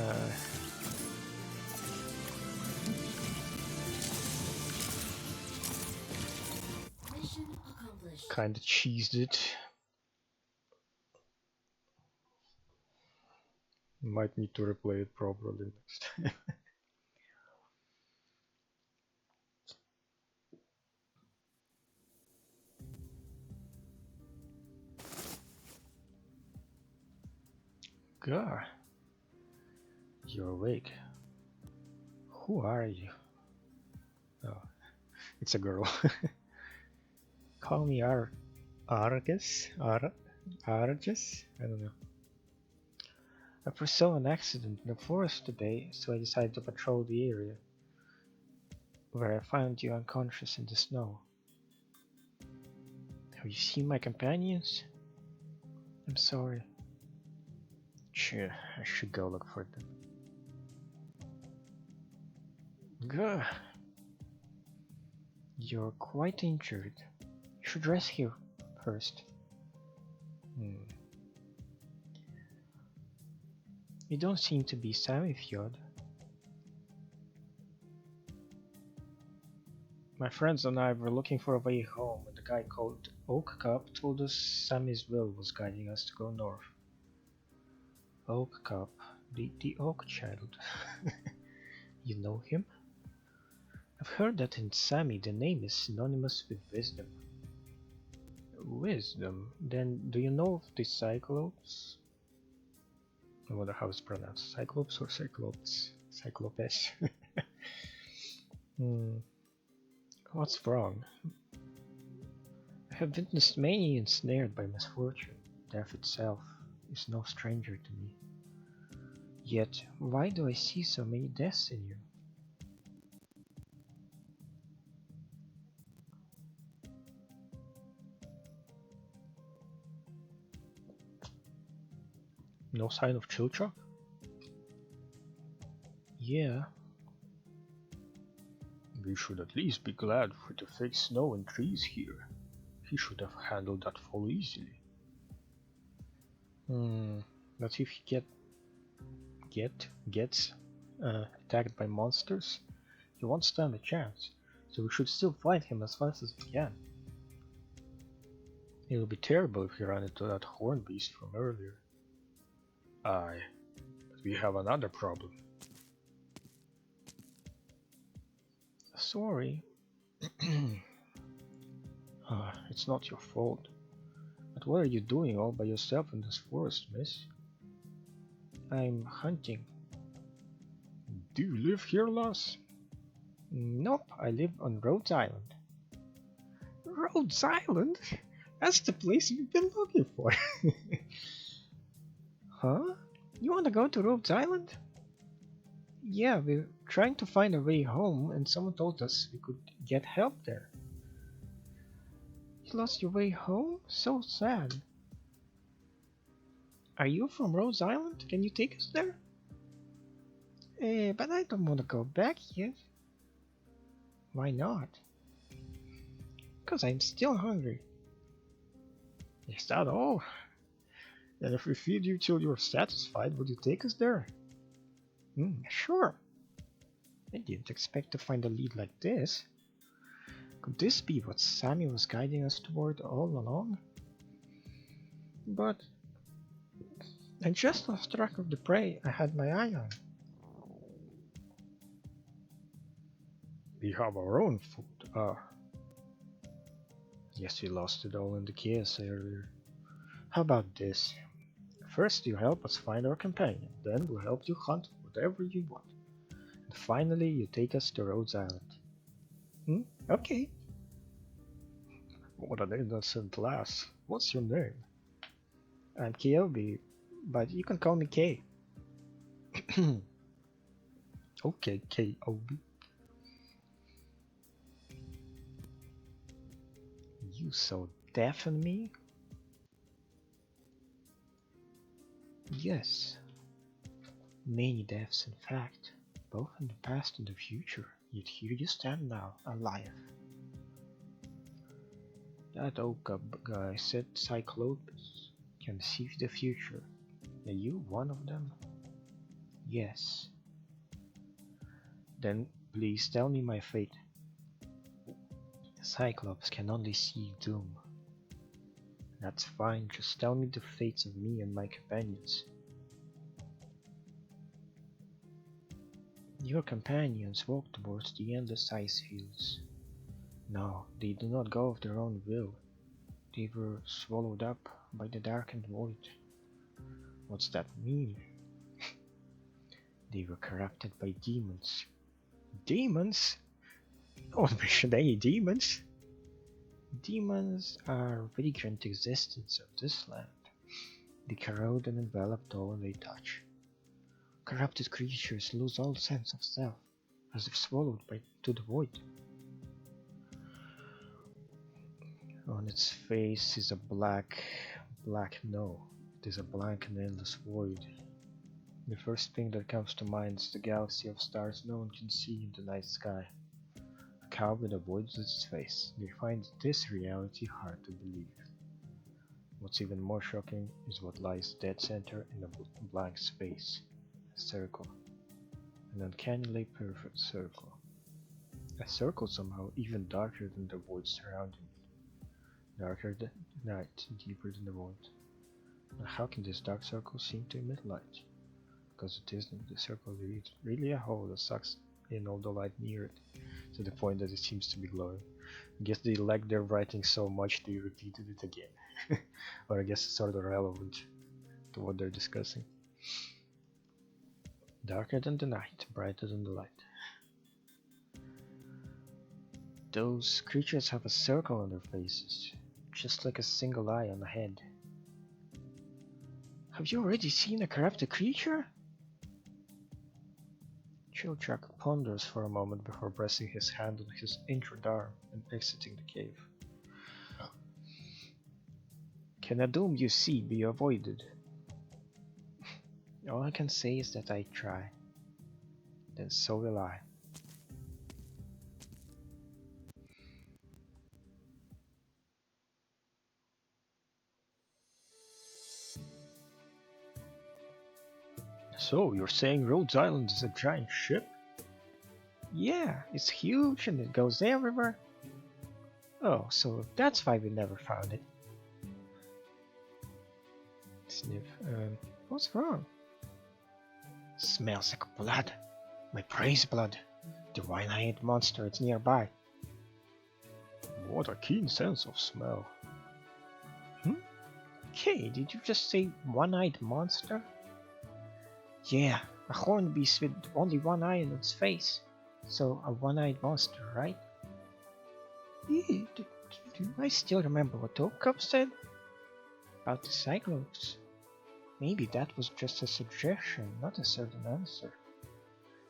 Kinda cheesed it. Might need to replay it properly next time. God, you're awake. Who are you? Oh, it's a girl. Call me Argus? Argus? I don't know. I foresaw an accident in the forest today, so I decided to patrol the area, where I found you unconscious in the snow. Have you seen my companions? I'm sorry. Sure, I should go look for them. Gah! You're quite injured. You should rest here first. You don't seem to be Samifjord. My friends and I were looking for a way home, and the guy called Oak Cup told us Sammy's will was guiding us to go north. Oak Cup, the Oak Child. You know him? I've heard that in Sami the name is synonymous with wisdom. Wisdom? Then do you know of the Cyclops? I wonder how it's pronounced. Cyclops or Cyclops? Cyclopes. What's wrong? I have witnessed many ensnared by misfortune. Death itself is no stranger to me. Yet, why do I see so many deaths in you? No sign of Chilchok? Yeah. We should at least be glad for the fake snow and trees here. He should have handled that fall easily. But if he gets attacked by monsters, he won't stand a chance. So we should still fight him as fast as we can. It would be terrible if he ran into that horn beast from earlier. Aye, but we have another problem. Sorry. It's not your fault. But what are you doing all by yourself in this forest, miss? I'm hunting. Do you live here, lass? Nope, I live on Rhodes Island. Rhodes Island? That's the place we've been looking for. Huh? You want to go to Rhodes Island? Yeah, we're trying to find a way home and someone told us we could get help there. You lost your way home? So sad. Are you from Rhodes Island? Can you take us there? But I don't want to go back yet. Why not? Because I'm still hungry. Is that all? And if we feed you till you're satisfied, would you take us there? Sure. I didn't expect to find a lead like this. Could this be what Sammy was guiding us toward all along? But I just lost track of the prey I had my eye on. We have our own food. Yes, we lost it all in the chaos earlier. How about this? First you help us find our companion, then we'll help you hunt whatever you want. And finally you take us to Rhodes Island. Okay. What an innocent lass. What's your name? I'm Kyobi, but you can call me K. Okay, Kyobi. You so deafen me? Yes, many deaths in fact, both in the past and the future, yet here you stand now, alive. That old guy said Cyclopes can see the future. Are you one of them? Yes. Then please tell me my fate. Cyclops can only see doom. That's fine, just tell me the fates of me and my companions. Your companions walk towards the endless ice fields. No, they do not go of their own will. They were swallowed up by the darkened void. What's that mean? They were corrupted by demons. Demons? No one mentioned any demons. Demons are vagrant existence of this land. They corrode and envelop all they touch. Corrupted creatures lose all sense of self, as if swallowed to the void. On its face is a black no. It is a blank and endless void. The first thing that comes to mind is the galaxy of stars no one can see in the night sky. A coward avoids its face. They find this reality hard to believe. What's even more shocking is what lies dead center in a blank space. A circle. An uncannily perfect circle. A circle somehow even darker than the void surrounding it. Darker than night, deeper than the void. Now how can this dark circle seem to emit light? Because it isn't. The circle is really a hole that sucks in all the light near it, to the point that it seems to be glowing. I guess they liked their writing so much they repeated it again. Or I guess it's sort of relevant to what they're discussing. Darker than the night, brighter than the light. Those creatures have a circle on their faces, just like a single eye on the head. Have you already seen a corrupted creature? Chilchak ponders for a moment before pressing his hand on his injured arm and exiting the cave. Can a doom you see be avoided? All I can say is that I try. Then so will I. So, you're saying Rhodes Island is a giant ship? Yeah, it's huge and it goes everywhere. Oh, so that's why we never found it. Sniff. What's wrong? Smells like blood. My prey's blood. The one-eyed monster is nearby. What a keen sense of smell. Okay, did you just say one-eyed monster? Yeah, a horned beast with only one eye in its face. So a one-eyed monster, right? Do I still remember what Oakcup said? About the Cyclops. Maybe that was just a suggestion, not a certain answer.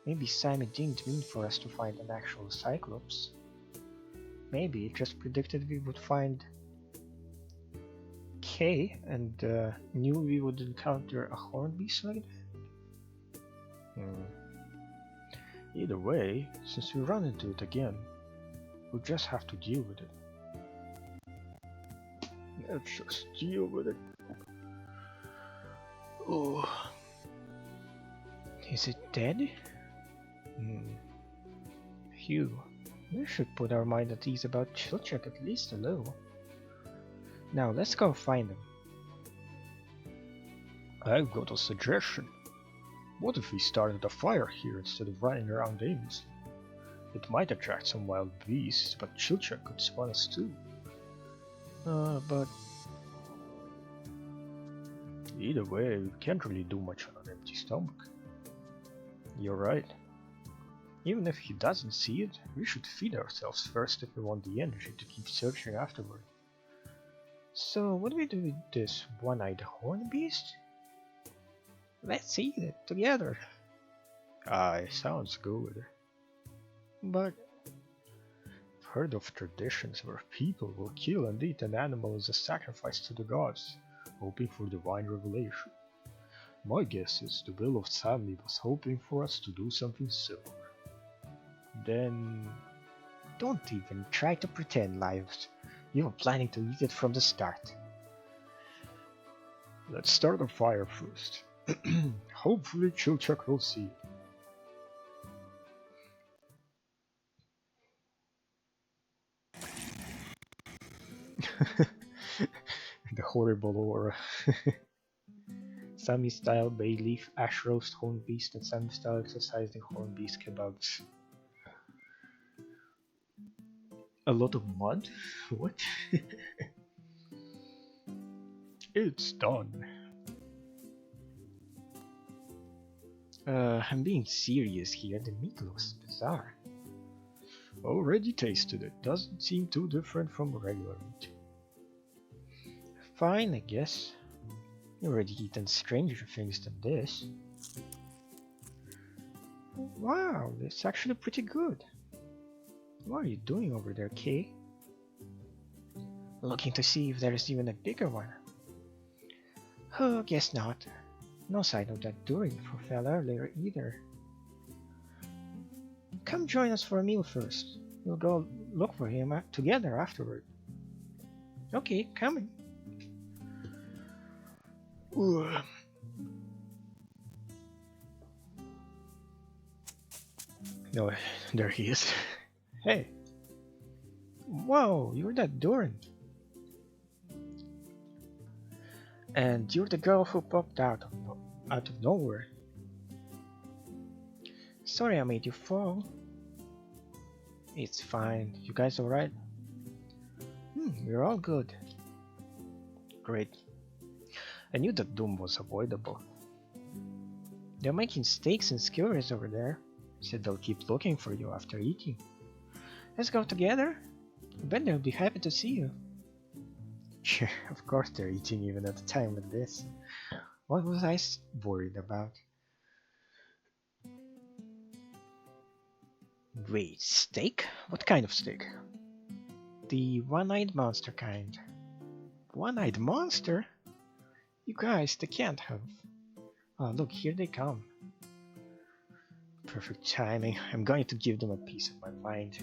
Maybe Simon didn't mean for us to find an actual Cyclops. Maybe it just predicted we would find K and knew we would encounter a horned beast like that. Either way, since we run into it again, we'll just have to deal with it. Let's just deal with it. Oh. Is it dead? Phew. We should put our mind at ease about Chilchak at least a little. Now let's go find him. I've got a suggestion. What if we started a fire here instead of running around aimlessly? It might attract some wild beasts, but Chilchak could spawn us too. But... Either way, we can't really do much on an empty stomach. You're right. Even if he doesn't see it, we should feed ourselves first if we want the energy to keep searching afterward. So, what do we do with this one-eyed horn beast? Let's eat it together. Aye, sounds good. But I've heard of traditions where people will kill and eat an animal as a sacrifice to the gods, hoping for divine revelation. My guess is the beloved Sammy was hoping for us to do something similar. Then... Don't even try to pretend, Lives. You were planning to eat it from the start. Let's start a fire first. Hopefully Chilchuk will see it. The horrible aura. Sami style bay leaf, ash roast, horn beast, and Sami style exercising horn beast kebabs. A lot of mud? What? It's done. I'm being serious here. The meat looks bizarre. Already tasted it. Doesn't seem too different from regular meat. Fine, I guess. You've already eaten stranger things than this. Wow, that's actually pretty good. What are you doing over there, Kay? Looking to see if there's even a bigger one. Oh, guess not. No sign of that during for fella earlier either. Come join us for a meal first. We'll go look for him together afterward. Okay, coming. No, there he is. Hey. Whoa, you're that Durin. And you're the girl who popped out of nowhere. Sorry I made you fall. It's fine. You guys alright? We're all good. Great. I knew that doom was avoidable. They're making steaks and skewers over there. Said they'll keep looking for you after eating. Let's go together. I bet they'll be happy to see you. Yeah, of course they're eating even at a time like this. What was I worried about? Wait, steak? What kind of steak? The one-eyed monster kind. One-eyed monster? You guys, they can't have. Oh, look, here they come. Perfect timing. I'm going to give them a piece of my mind.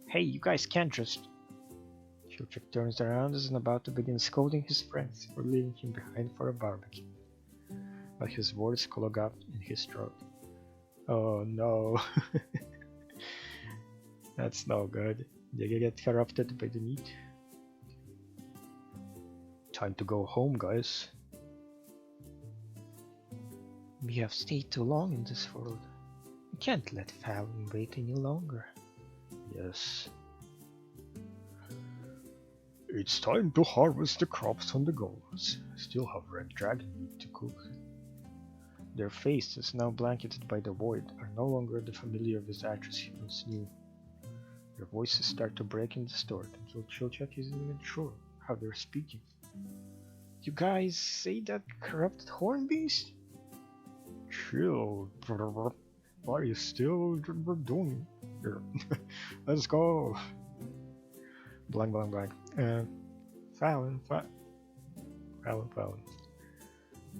Hey, you guys can't just... Chilchuk turns around and is about to begin scolding his friends for leaving him behind for a barbecue. But his words clog up in his throat. Oh no. That's no good. They get corrupted by the meat. Time to go home, guys. We have stayed too long in this world. We can't let Fallon wait any longer. Yes. It's time to harvest the crops on the goals. Still have red dragon meat to cook. Their faces, now blanketed by the void, are no longer the familiar visages humans knew. Their voices start to break and distort until Chilchuk isn't even sure how they're speaking. You guys say that corrupted horn beast? Chill. What are you still doing here? Let's go. Blank, blank, blank. Fallon.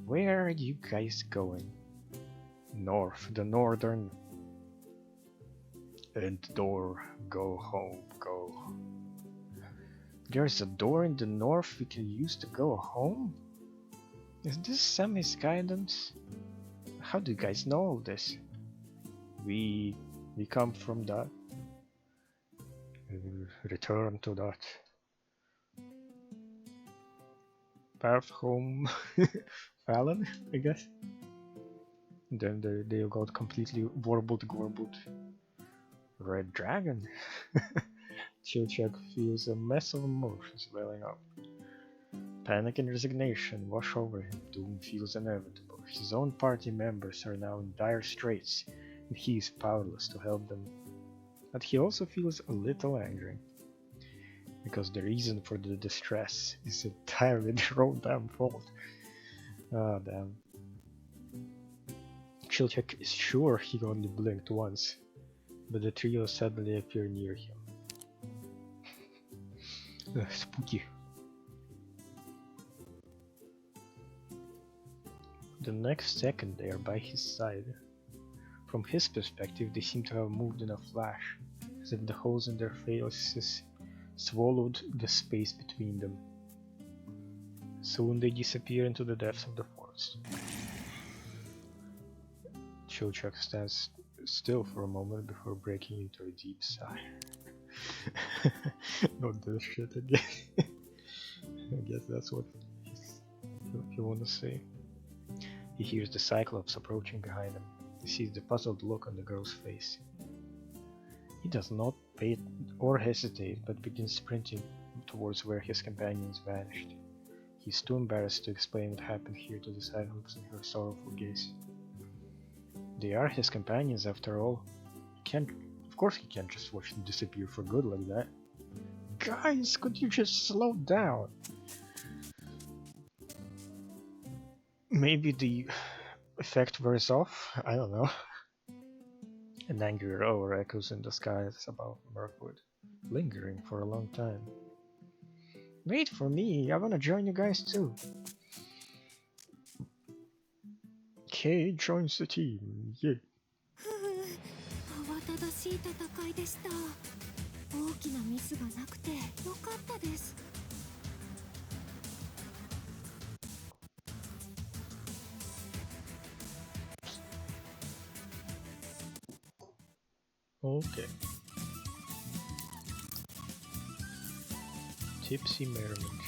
Where are you guys going? North, the northern end door. Go home, go. There's a door in the north we can use to go home? Is this Sammy's guidance? How do you guys know all this? We come from that. Return to that path home. Fallon, I guess. And then they got completely warbled. Red dragon. Chilchuk feels a mess of emotions welling up. Panic and resignation wash over him. Doom feels inevitable. His own party members are now in dire straits, and he is powerless to help them. But he also feels a little angry, because the reason for the distress is entirely their own damn fault. Ah, damn. Chilchuk is sure he only blinked once, but the trio suddenly appear near him. Spooky. The next second they are by his side. From his perspective, they seem to have moved in a flash, as if the holes in their faces swallowed the space between them. Soon they disappear into the depths of the forest. Chochuk stands still for a moment before breaking into a deep sigh. Not this shit again. I guess that's what you want to say. He hears the Cyclops approaching behind him. He sees the puzzled look on the girl's face. He does not wait or hesitate, but begins sprinting towards where his companions vanished. He is too embarrassed to explain what happened here to the Cyclops and her sorrowful gaze. They are his companions after all. Of course he can't just watch them disappear for good like that. Guys, could you just slow down? Maybe the effect wears off? I don't know. An angry roar echoes in the skies above Mirkwood, lingering for a long time. Wait for me, I wanna join you guys too. Kay joins the team, yeah. 慌ただしい戦いでした。大きなミスがなくてよかったです。 Okay. Tipsy merriment.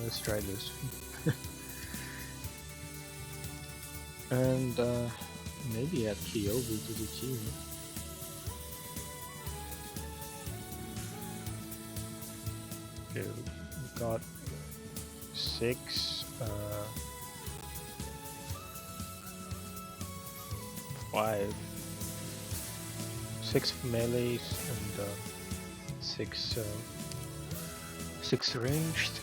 Let's try this. And maybe add Kyobi to the team. Okay, we got 6 6 melees and 6 ranged.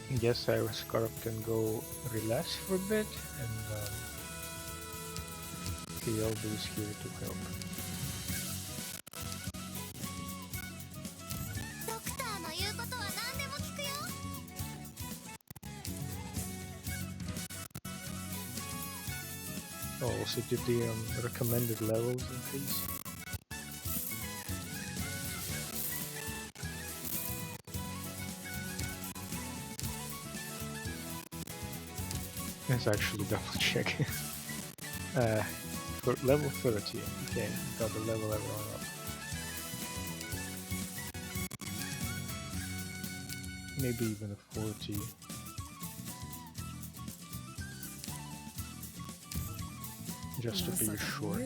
I guess Iris Scarf can go relax for a bit, and Kyobi is here to help. Oh, also did the recommended levels increase? Let's actually double check. For level 30, okay, got the level everyone up. Maybe even a 40. Just to be sure.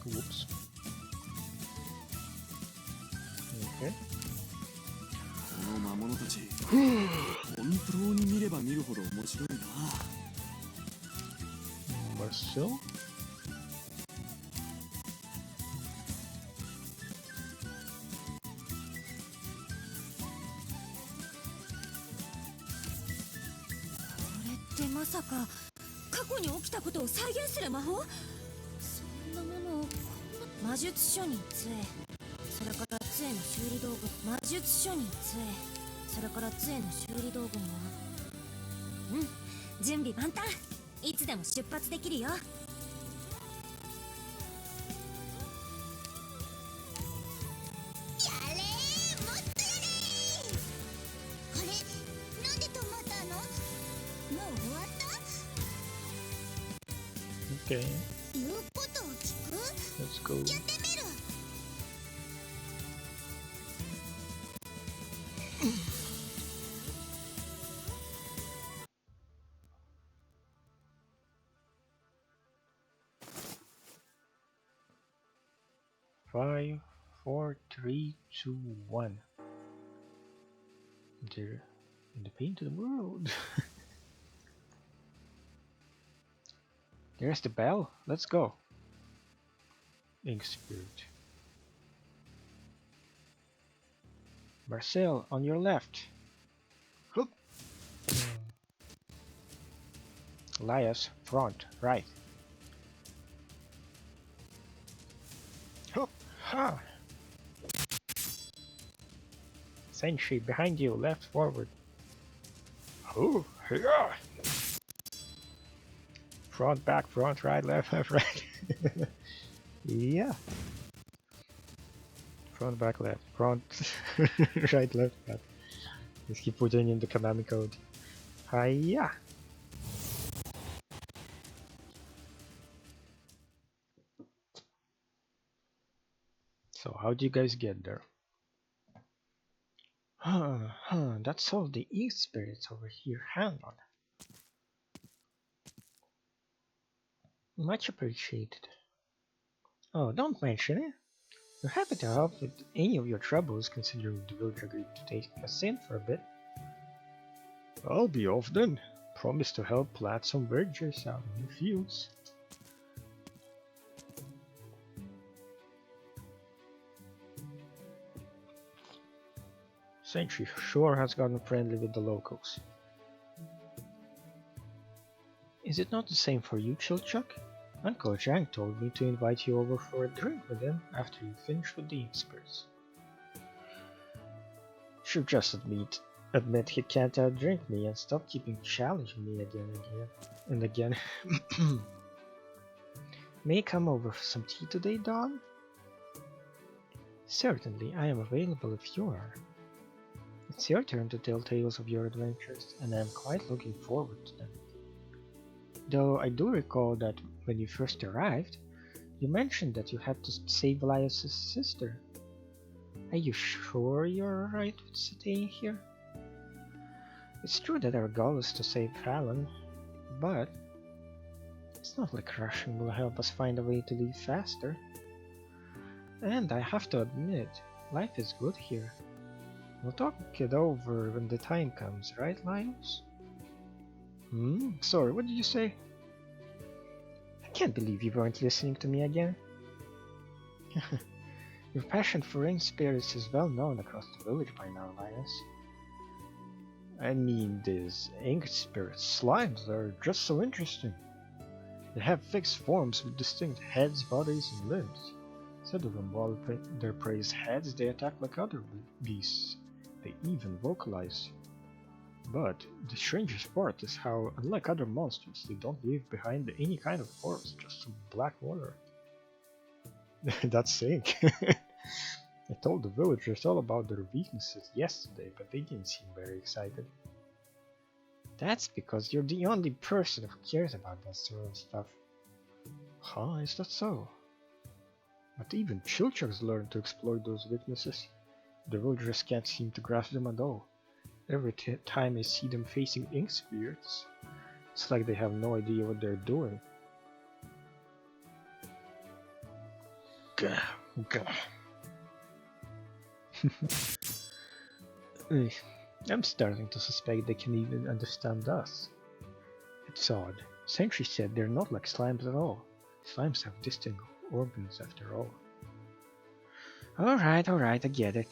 Whoops. Okay. この魔物たち本当に見れば見るほど面白いな。Marcel?これってまさか過去に起きたことを再現する魔法？そんなものをこんな魔術書に杖、それから杖の修理道具、魔術書に杖、それから杖の修理道具には、準備万端。いつでも出発できるよ。Okay, 言うことを聞く let's go. やってみる 5, 4, 3, 2, 1. They're in the pain to the world. There's the bell. Let's go. Ink Spirit. Marcel, on your left. Hoop. Elias, front, right. Hoop. Ha. Senshi, behind you, left, forward. Oh, yeah. Front, back, front, right, left, right. Yeah. Front, back, left, front, right, left, back. Just keep putting in the Konami code. Hiya! So, how'd you guys get there? That's all the ink spirits over here handled. Much appreciated. Oh, don't mention it. We're happy to help with any of your troubles, considering the village agreed to take us in for a bit. I'll be off then. Promise to help plant some villagers out in the fields. Senshi sure has gotten friendly with the locals. Is it not the same for you, Chilchuck? Uncle Zhang told me to invite you over for a drink with him after you finish with the ink spirits. Should just admit he can't outdrink me and stop keeping challenging me again and again. May I come over for some tea today, Don? Certainly, I am available if you are. It's your turn to tell tales of your adventures, and I am quite looking forward to them. Though I do recall that when you first arrived, you mentioned that you had to save Elias's sister. Are you sure you're alright with staying here? It's true that our goal is to save Fallon, but it's not like rushing will help us find a way to leave faster. And I have to admit, life is good here. We'll talk it over when the time comes, right, Linus? Sorry, what did you say? I can't believe you weren't listening to me again. Your passion for ink spirits is well known across the village by now, Linus. I mean, these ink spirit slimes are just so interesting. They have fixed forms with distinct heads, bodies, and limbs. Instead of while their prey's heads, they attack like other beasts. They even vocalize. But the strangest part is how, unlike other monsters, they don't leave behind any kind of corpse, just some black water. That's ink. I told the villagers all about their weaknesses yesterday, but they didn't seem very excited. That's because you're the only person who cares about that sort of stuff. Huh, is that so? But even Chilchucks learn to exploit those weaknesses. The villagers can't seem to grasp them at all. Every time I see them facing ink spirits, it's like they have no idea what they're doing. Gah, gah. I'm starting to suspect they can even understand us. It's odd. Senshi said they're not like slimes at all. Slimes have distinct organs after all. Alright, I get it.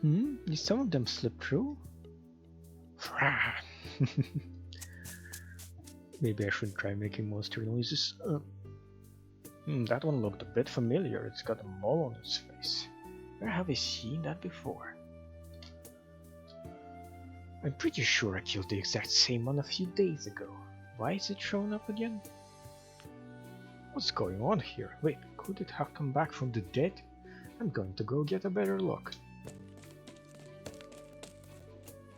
Did some of them slip through? Maybe I should try making monster noises. That one looked a bit familiar. It's got a mole on its face. Where have I seen that before? I'm pretty sure I killed the exact same one a few days ago. Why is it showing up again? What's going on here? Wait, could it have come back from the dead? I'm going to go get a better look.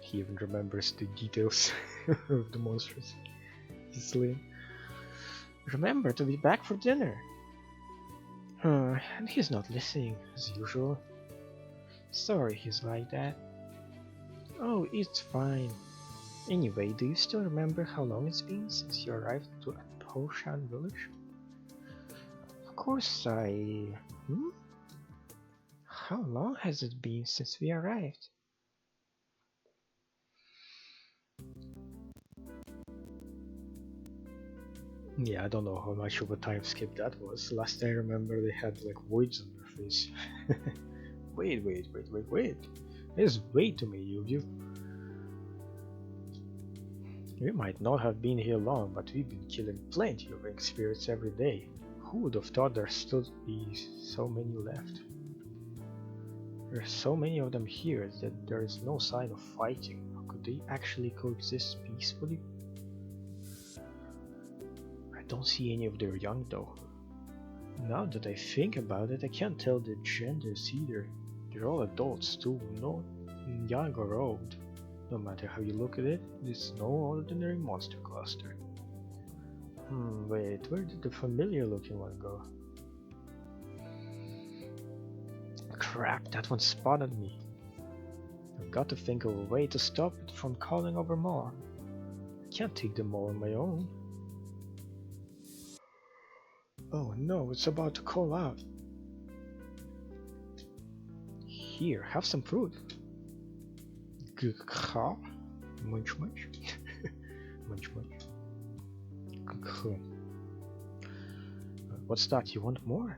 He even remembers the details of the monsters. Slim. Remember to be back for dinner. And he's not listening, as usual. Sorry he's like that. Oh, it's fine. Anyway, do you still remember how long it's been since you arrived at Hoshan village? Of course How long has it been since we arrived? Yeah, I don't know how much of a time skip that was. Last I remember they had like voids on their face. Wait. There's way too many of you. We might not have been here long, but we've been killing plenty of ring spirits every day. Who would have thought there'd still be so many left? There's so many of them here that there is no sign of fighting. Could they actually coexist peacefully? I don't see any of their young though. Now that I think about it, I can't tell their genders either. They're all adults too, not young or old. No matter how you look at it, it's no ordinary monster cluster. Wait, where did the familiar looking one go? Crap, that one spotted me. I've got to think of a way to stop it from calling over more. I can't take them all on my own. Oh no, it's about to call out. Here, have some food. Munch. Munch. What's that? You want more?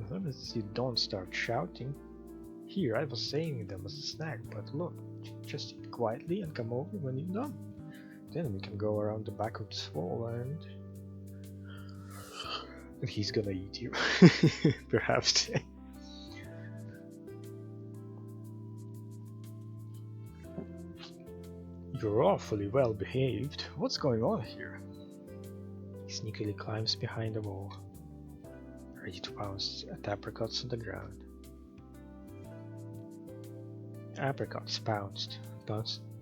As long as you don't start shouting. Here, I was saving them as a snack, but look, just eat quietly and come over when you're done. Then we can go around the back of this wall and he's gonna eat you. Perhaps. You're awfully well behaved. What's going on here? He sneakily climbs behind the wall, ready to pounce at apricots on the ground. Apricots pounced.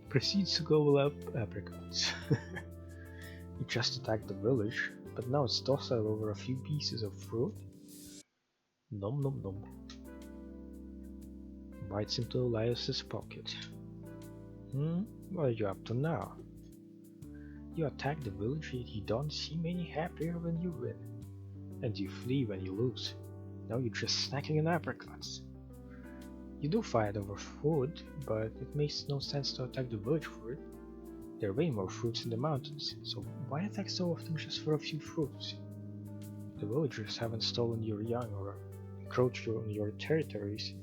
Proceeds to gobble up apricots. He just attacked the village, but now it's docile over a few pieces of fruit. Nom nom nom. Bites into Elias's pocket. What are you up to now? You attack the village, yet you don't seem any happier when you win. And you flee when you lose. Now you're just snacking on apricots. You do fight over food, but it makes no sense to attack the village for it. There are way more fruits in the mountains, so why attack so often just for a few fruits? The villagers haven't stolen your young or encroached on your territories,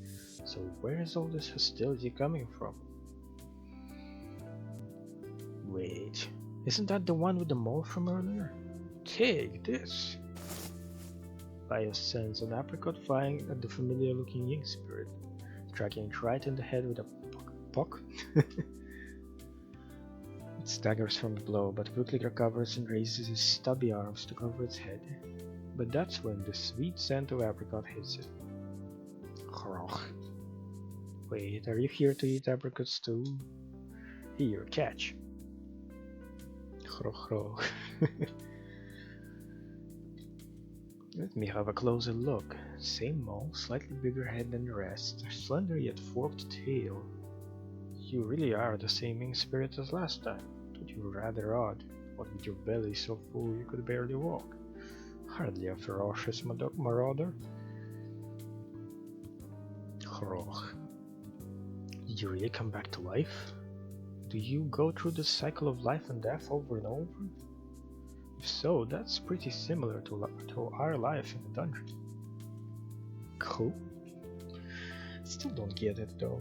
so where is all this hostility coming from? Wait, isn't that the one with the mole from earlier? Take this! Elias sends an apricot flying at the familiar looking young spirit, striking it right in the head with a pock. It staggers from the blow, but quickly recovers and raises his stubby arms to cover its head. But that's when the sweet scent of apricot hits it. Wait, are you here to eat apricots too? Here, catch. Let me have a closer look. Same mole, slightly bigger head than the rest, a slender yet forked tail. You really are the same ink spirit as last time, but you were rather odd. What with your belly so full you could barely walk. Hardly a ferocious marauder. Did you really come back to life? Do you go through the cycle of life and death over and over? If so, that's pretty similar to our life in the dungeon. Cool. Still don't get it though.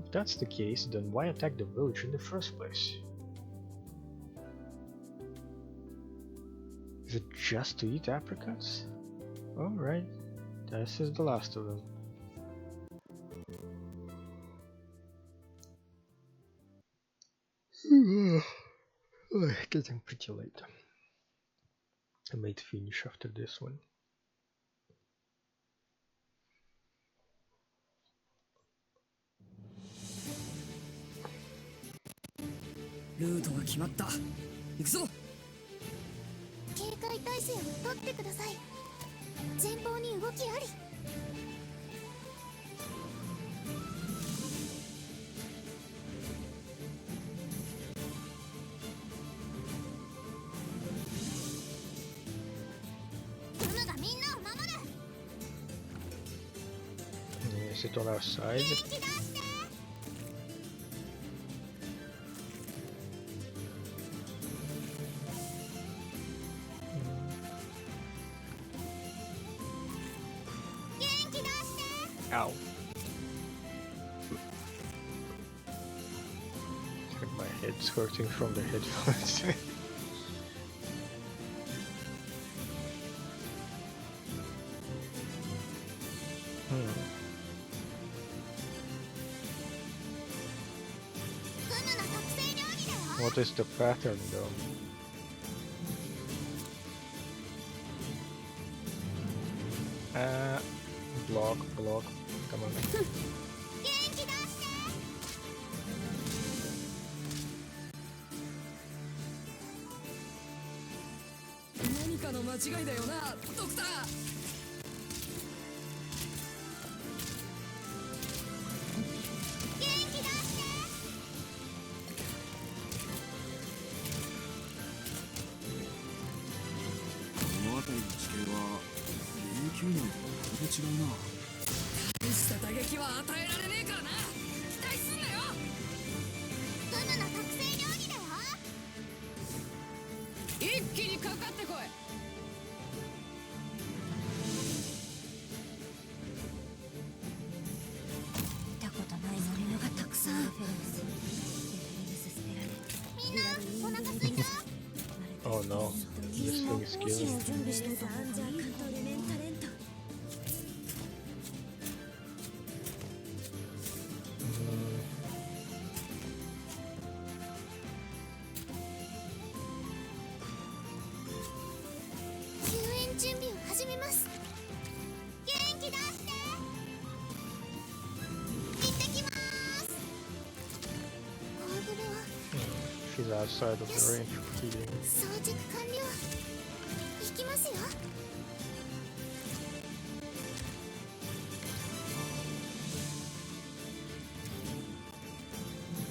If that's the case, then why attack the village in the first place? Is it just to eat apricots? Alright, this is the last of them. Getting pretty late. I might finish after this one. ルートが決まった。行くぞ。警戒態勢を取ってください。前方に動きあり。トムがみんなを守る。 Is it on our side? 元気出して。元気出して。 Ow. My head's hurting from the headphones. What is the pattern though? Block. Come on. 元気出して。何かの間違いだよな、ドクター。元気出して。この辺りの地形は琉球内とまるで違うな。大した打撃は与えられねえからな。期待すんなよ。トムの特製料理だよ。一気にかかってこい。見たことない乗り物がたくさん。みんなお腹すいた。 Oh no, this thing is killing me. 準備しておいた方がいいよ。救援準備を始めます。元気出して。行ってきます。ゴーグルは She's outside of the range of healing. 装着完了。行きますよ。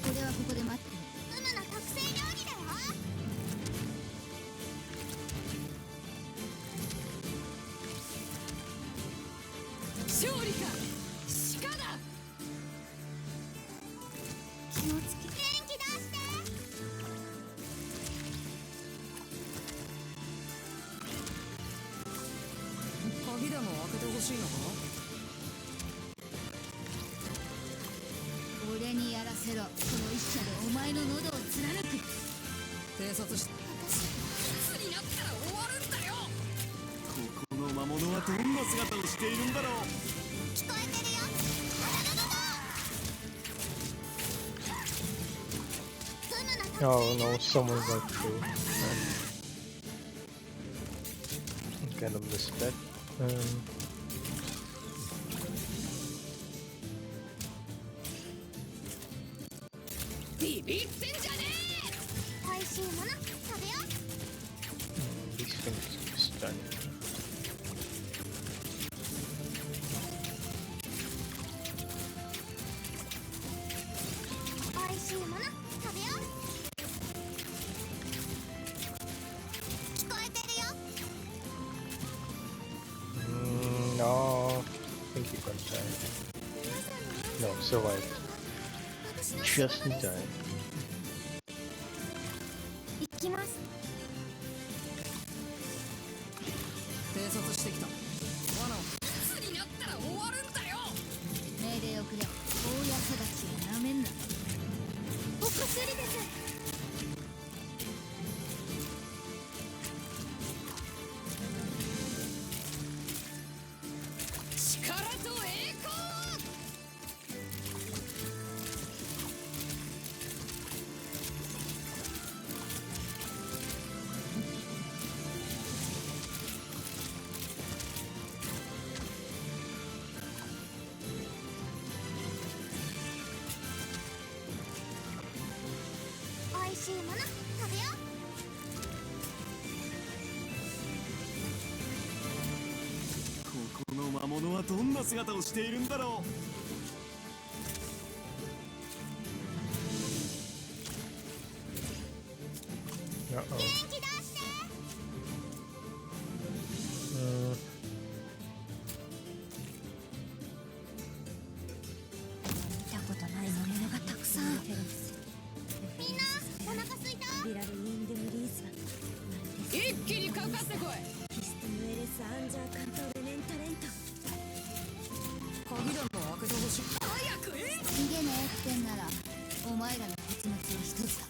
俺はここで待ってる。ウムの特製料理だよ。勝利か鹿だ。気をつけ。元気出して。鍵でも開けてほしいのか。俺にやらせろ。この一射でお前の喉を貫く。偵察して。私いつになったら終わるんだよ。ここの魔物はどんな姿をしているんだろう。聞こえてるよ。トムの Oh no, someone got through. Kind of missed that. ビビってんじゃね美味しいもの食べよう。 These things are stunning. 美味しいもの食べよう。聞こえてるよ。 No, I think you can die. 皆さんの No, survive. 私の Just in time. 行きます。偵察してきた。罠をいつになったら終わるんだよ。命令をくれ。大家探しをなめんな。お薬です。力と栄光。しいもの食べよここの魔物はどんな姿をしているんだろう。Uh-oh. 元気出して。見たことない魔物がたくさん。みんなお腹すいた。ビラルインデムリーズマ一気にかかってこい。キステムエレスアンジャーカントレネンタレント。鍵でも開けてほしい。早く逃げねえってんならお前らの結末は一つだ。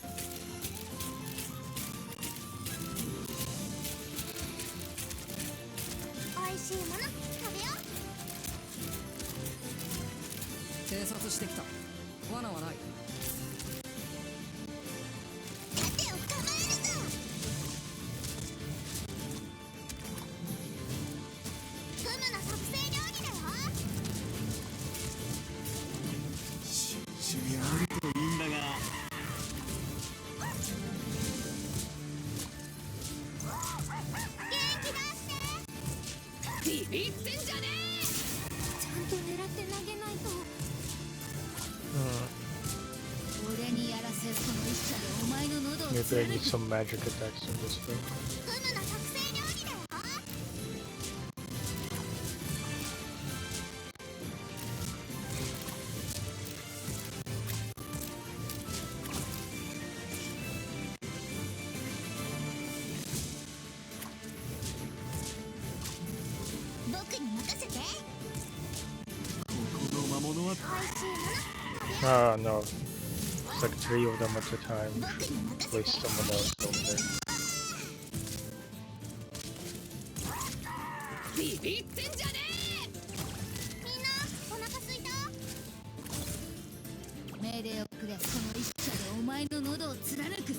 美味しいもの食べよ偵察してきた。罠はない。う。手を捕まえるぞ。フムの特製料理だよ。一緒にあるといいんだが。元気出して。ビビってんじゃねちゃんと狙って投げないと。俺にやらせるこの一射でお前の喉を Maybe I 貫 need く。 some magic attacks in this thing. フムの特製料理だよ。僕に任せて。ここの魔物は美味しいもの食べよ Ah, no. It's like 3 of them at a time. 僕に任せ Place て。 someone else over there. ビビってんじゃねみんなお腹すいた。命令をくれ。この一射でお前の喉を貫く。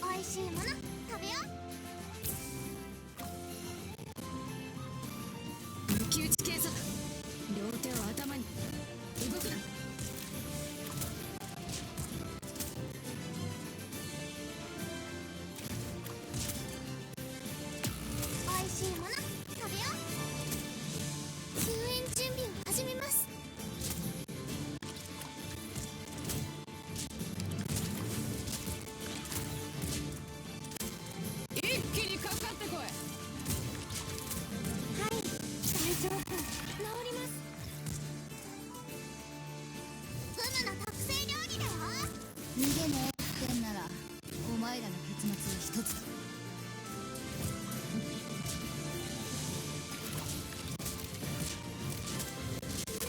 美味しいもの食べよ抜き打ち検査だ。両手を頭に。動くな。美味しいもの食べよ通園準備を始めます。一気にかかってこい。はい、大丈夫。治ります。フムの特製料理だよ。逃げねえってんならお前らの結末は一つだ。皆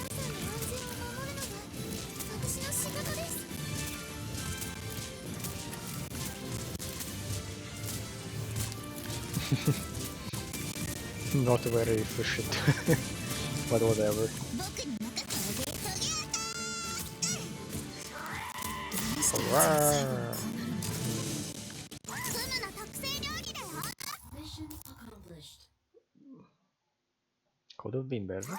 さんの安全を守るのが私の仕事です。Not very efficient. But whatever. 僕に任せて。トゲアタ Alright. フムの特製料理だよ。 Could have been better.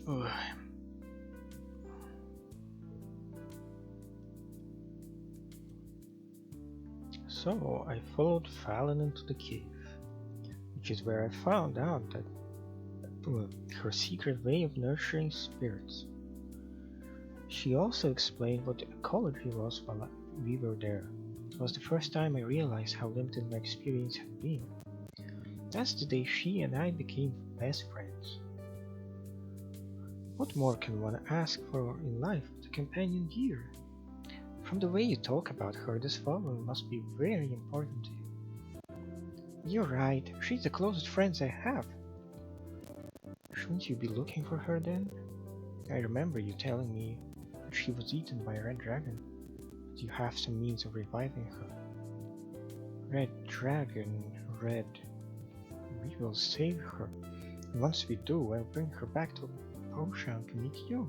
Ugh. So I followed Fallon into the cave, which is where I found out that her secret way of nurturing spirits. She also explained what ecology was while we were there. It was the first time I realized how limited my experience had been. That's the day she and I became best friends. What more can one ask for in life but a companion dear? From the way you talk about her, this Fallon must be very important to you. You're right, she's the closest friend I have. Shouldn't you be looking for her then? I remember you telling me that she was eaten by a red dragon, but you have some means of reviving her. Red dragon, red. We will save her, and once we do, I'll bring her back to Ocean to meet you.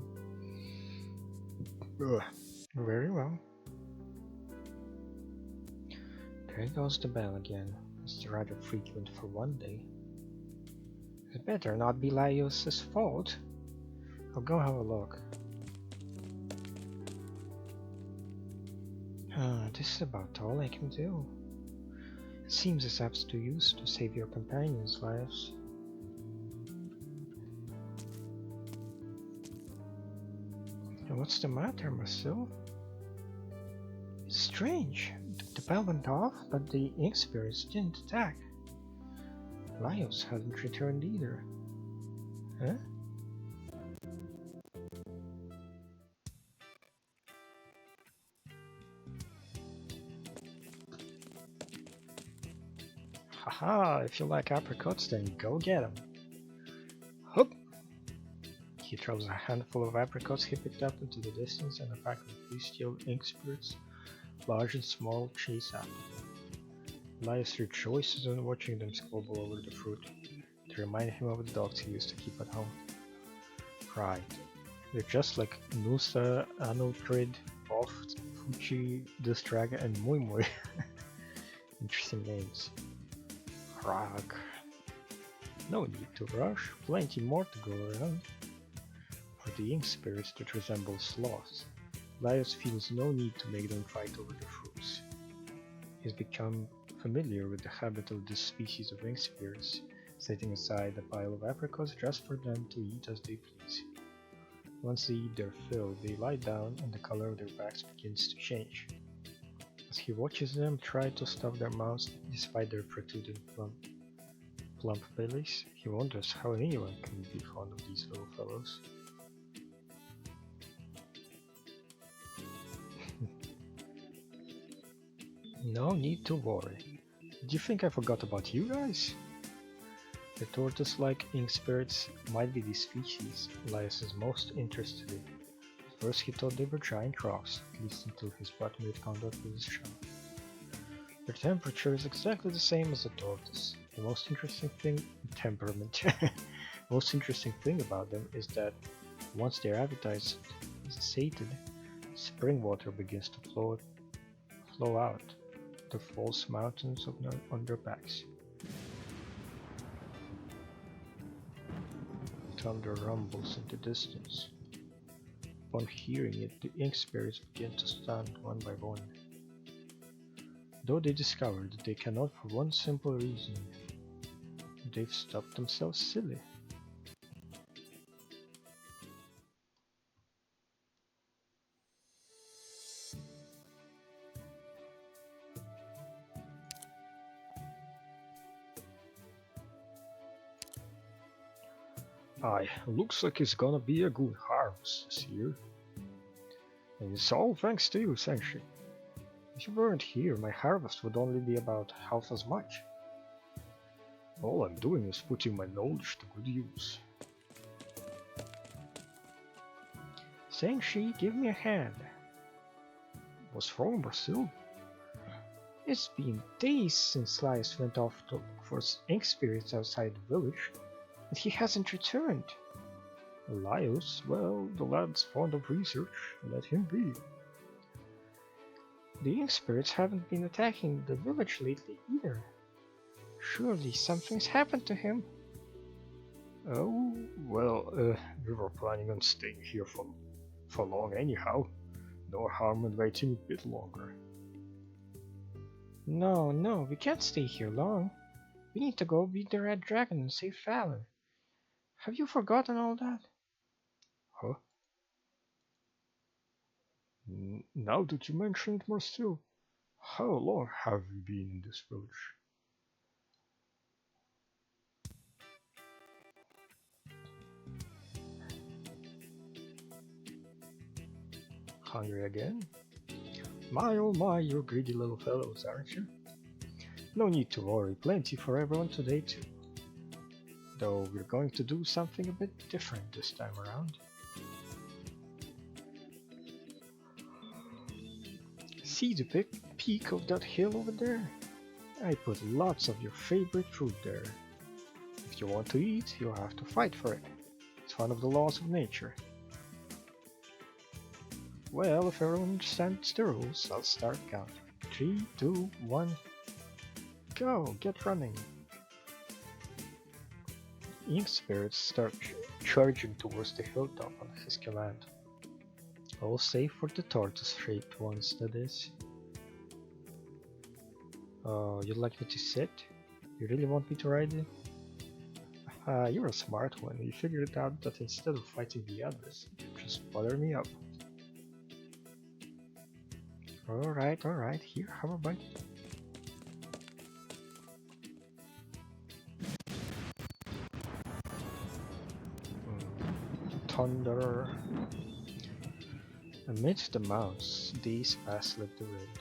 Ugh. Very well. There goes the bell again. It's rather frequent for one day. It better not be Laios' fault. I'll go have a look. This is about all I can do. It seems as apps to use to save your companions' lives. What's the matter, Marcel? It's strange. The bell went off, but the ink spirits didn't attack. Laios hadn't returned either. Huh? Haha, if you like apricots, then go get them. Hup! He throws a handful of apricots he picked up into the distance, and a pack of bestial ink spirits, large and small, chase after him. Laios rejoices in watching them squabble over the fruit. They remind him of the dogs he used to keep at home. Right. They're just like Nusa, Anotrid, Boft, Fuchi, Distraga, and Mui Mui. Interesting names. Rag. No need to rush, plenty more to go around. For the ink spirits that resemble sloths, Laios feels no need to make them fight over the fruits. He's become familiar with the habit of this species of ink spirits, setting aside a pile of apricots just for them to eat as they please. Once they eat their fill, they lie down and the color of their backs begins to change. As he watches them try to stuff their mouths despite their protruding plump bellies, he wonders how anyone can be fond of these little fellows. No need to worry. Did you think I forgot about you guys? The tortoise-like ink spirits might be the species Laios is most interested in. At first he thought they were giant rocks, at least until his butt made contact with his shell. Their temperature is exactly the same as the tortoise. The most interesting thing most interesting thing about them is that once their appetite is sated, spring water begins to flow out the false mountains on their backs. Thunder rumbles in the distance. Upon hearing it, the ink spirits begin to stand one by one. Though they discover that they cannot for one simple reason. They've stopped themselves silly. Aye, looks like it's gonna be a good harvest this year. And it's all thanks to you, Senshi. If you weren't here, my harvest would only be about half as much. All I'm doing is putting my knowledge to good use. Senshi, give me a hand. What's wrong, Brazil? It's been days since Laios went off to look for ink spirits outside the village, and he hasn't returned. Laios, well, the lad's fond of research, let him be. The ink spirits haven't been attacking the village lately either. Surely something's happened to him. Oh, well, we were planning on staying here for long anyhow. No harm in waiting a bit longer. No, we can't stay here long. We need to go beat the Red Dragon and save Fallon. Have you forgotten all that? Huh? Now that you mention it, Marcel, how long have you been in this village? Hungry again? My oh my, you're greedy little fellows, aren't you? No need to worry, plenty for everyone today too. Though we're going to do something a bit different this time around. See the peak of that hill over there? I put lots of your favorite fruit there. If you want to eat, you'll have to fight for it. It's one of the laws of nature. Well, if everyone understands the rules, I'll start counting. 3, 2, 1, go! Get running! Ink spirits start charging towards the hilltop on his command. All save for the tortoise-shaped ones, that is. You'd like me to sit? You really want me to ride it? You're a smart one. You figured out that instead of fighting the others, you just butter me up. Alright, here, have a bite. Thunder. Amidst the mounts, these pass like the wind.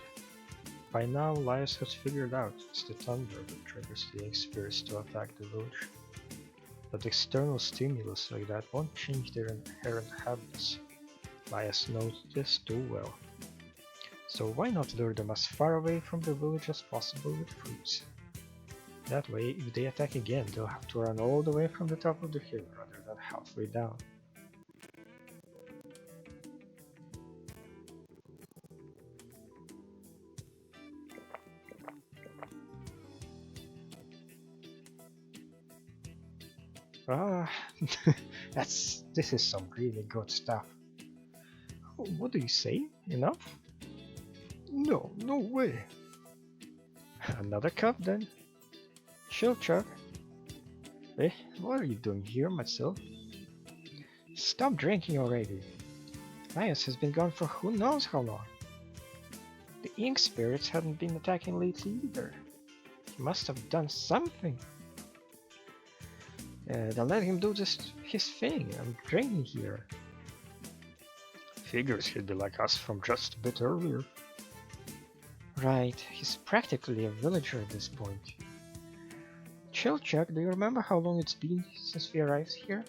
By now, Laios has figured out it's the thunder that triggers the ink spirits to attack the village. But external stimulus like that won't change their inherent habits. Laios knows this too well. So why not lure them as far away from the village as possible with fruits? That way, if they attack again, they'll have to run all the way from the top of the hill rather than halfway down. This is some really good stuff. Oh, what do you say? Enough? No way. Another cup then? Chill, Chuck. Eh, what are you doing here, myself? Stop drinking already. Laios has been gone for who knows how long. The ink spirits haven't been attacking lately either. He must have done something. Then let him do just his thing. I'm drinking here. Figures he'd be like us from just a bit earlier. Right, he's practically a villager at this point. Chill, Chuck, do you remember how long it's been since we arrived here?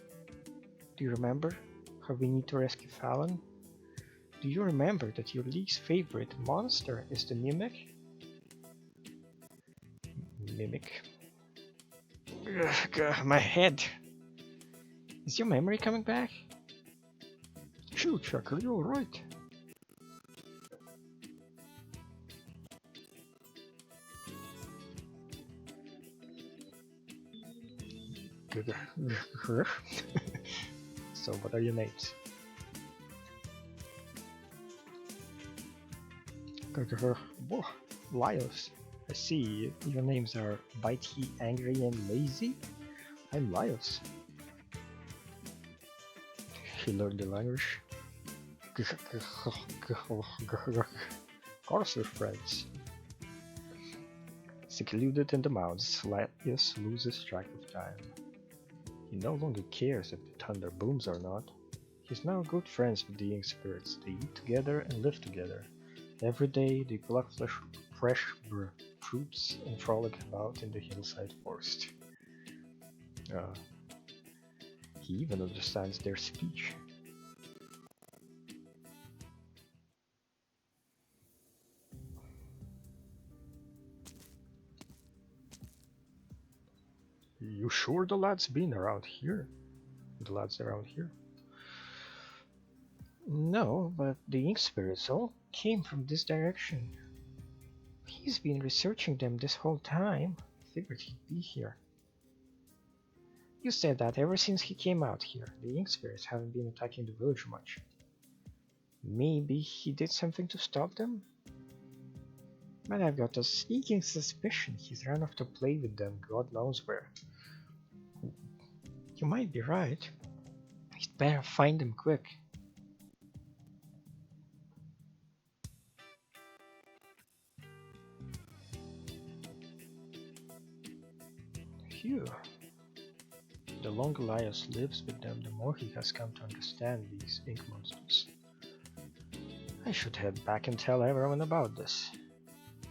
Do you remember how we need to rescue Fallon? Do you remember that your least favorite monster is the Mimic? Mimic. Ugh, my head. Is your memory coming back? Chill, Chuck, are you alright? So, what are your names? Whoa, Laios. I see your names are Bitey, Angry, and Lazy. I'm Laios. He learned the language. Of course we're friends. Secluded in the mountains, Laios loses track of time. He no longer cares if the thunder booms or not. He's now good friends with the ink spirits. They eat together and live together. Every day they pluck fresh fruits and frolic about in the hillside forest. He even understands their speech. You sure the lad's been around here? The lad's around here? No, but the ink spirits all came from this direction. He's been researching them this whole time. Figured he'd be here. You said that ever since he came out here, the ink spirits haven't been attacking the village much. Maybe he did something to stop them? But I've got a sneaking suspicion he's run off to play with them God knows where. You might be right. He'd better find them quick. Phew. The longer Laios lives with them, the more he has come to understand these ink monsters. I should head back and tell everyone about this.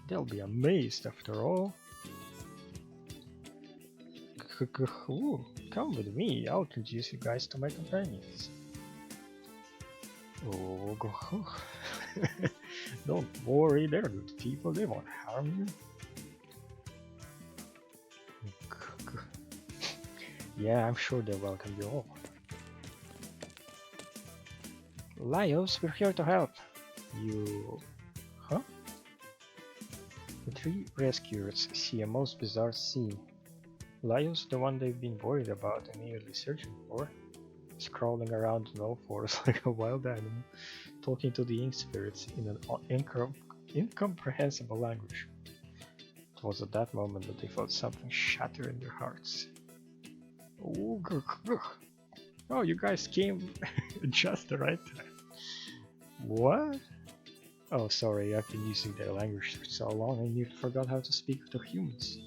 They'll be amazed after all. Ooh, come with me, I'll introduce you guys to my companions. Oh, don't worry, they're good people, they won't harm you. Yeah, I'm sure they'll welcome you all. Laios, we're here to help. You... Huh? three rescuers see a most bizarre scene. Lion's the one they've been worried about and eagerly searching for, is crawling around in all fours like a wild animal, talking to the ink spirits in an incomprehensible language. It was at that moment that they felt something shatter in their hearts. Oh, you guys came just the right time. What? Oh, sorry, I've been using their language for so long I nearly forgot how to speak with the humans.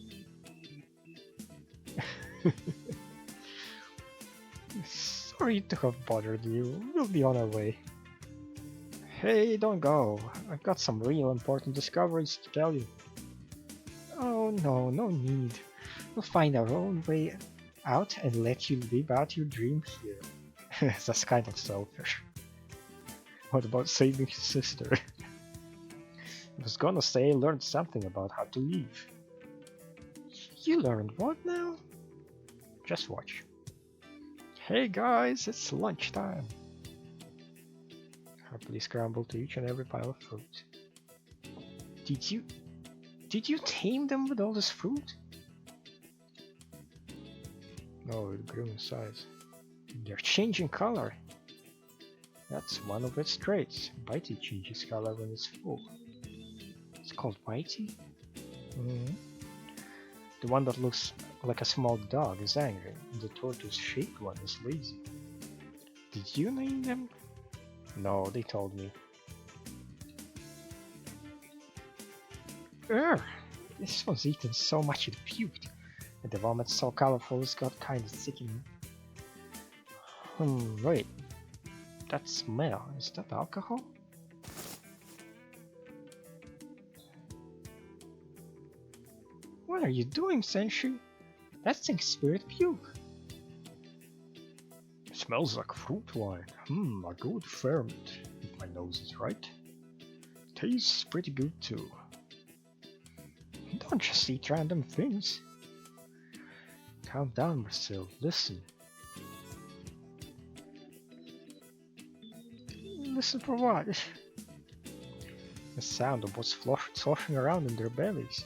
Sorry to have bothered you. We'll be on our way. Hey, don't go. I've got some real important discoveries to tell you. Oh no, no need. We'll find our own way out and let you live out your dream here. That's kind of selfish. What about saving his sister? I was gonna say I learned something about how to leave. You learned what now? Just watch. Hey guys, it's lunchtime. Happily scramble to each and every pile of fruit. Did you tame them with all this fruit? No, it grew in size. They're changing color. That's one of its traits. Bitey changes color when it's full. It's called Bitey? The one that looks like a small dog is angry, and the tortoise-shaped one is lazy. Did you name them? No, they told me. Urgh! This one's eaten so much it puked, and the vomit's so colorful it's got kinda sickening. Wait. That smell, is that alcohol? What are you doing, Senshi? That thing's spirit puke. It smells like fruit wine. A good ferment, if my nose is right. Tastes pretty good too. Don't just eat random things. Calm down, Marcel. Listen. Listen for what? The sound of what's sloshing around in their bellies.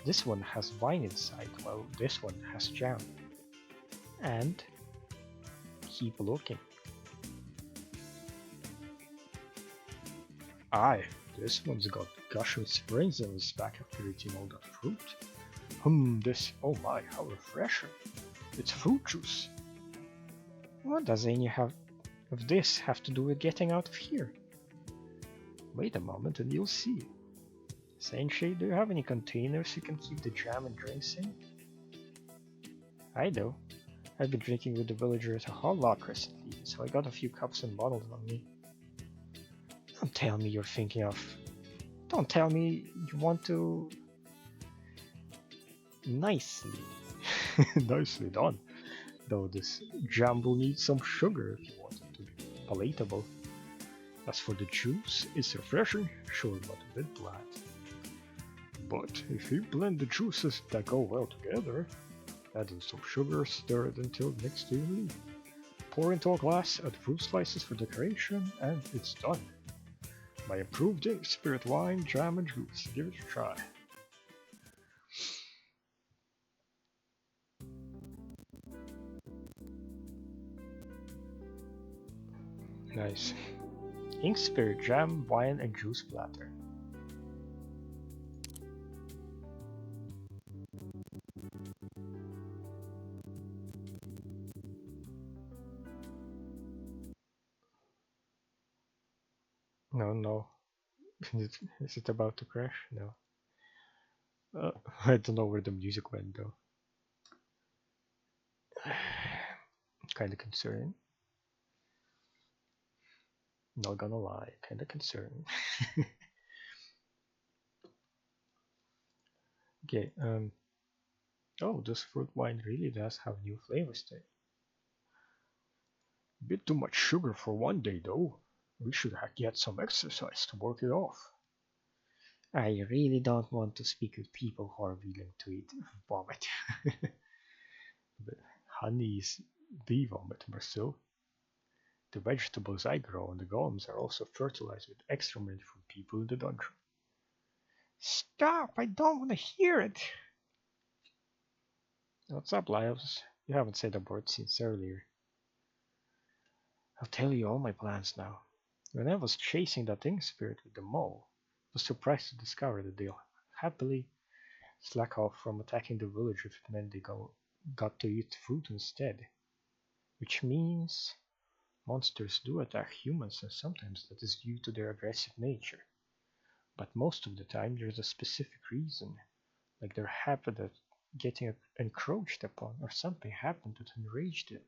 This one has wine inside, while this one has jam. And keep looking. Aye, this one's got gushing springs in his back after eating all that fruit. This, oh my, how refreshing. It's fruit juice. What does any of this have to do with getting out of here? Wait a moment and you'll see. Senshi, do you have any containers you can keep the jam and drinks in? I do. I've been drinking with the villagers a whole lot recently, so I got a few cups and bottles on me. Don't tell me you're thinking of... Don't tell me you want to... Nicely. Nicely done. Though this jam will need some sugar if you want it to be palatable. As for the juice, it's refreshing, sure, but a bit bland. But if you blend the juices that go well together, add in some sugar, stir it until mixed evenly. Pour into a glass, add fruit slices for decoration, and it's done. My improved ink, spirit wine, jam and juice. Give it a try. Nice. Ink, spirit, jam, wine, and juice platter. No. Is it about to crash? No. I don't know where the music went though. Kinda concerning. Not gonna lie, kinda concerning. Okay, oh, this fruit wine really does have new flavors today. Bit too much sugar for one day though. We should get some exercise to work it off. I really don't want to speak with people who are willing to eat vomit. But honey is the vomit, Marcel. The vegetables I grow and the golems are also fertilized with excrement from people in the dungeon. Stop! I don't want to hear it! What's up, Lyles? You haven't said a word since earlier. I'll tell you all my plans now. When I was chasing that ink spirit with the mole, I was surprised to discover that they'll happily slack off from attacking the village if it meant they got to eat food instead. Which means monsters do attack humans, and sometimes that is due to their aggressive nature. But most of the time there's a specific reason, like they're happy that getting encroached upon or something happened that enraged them.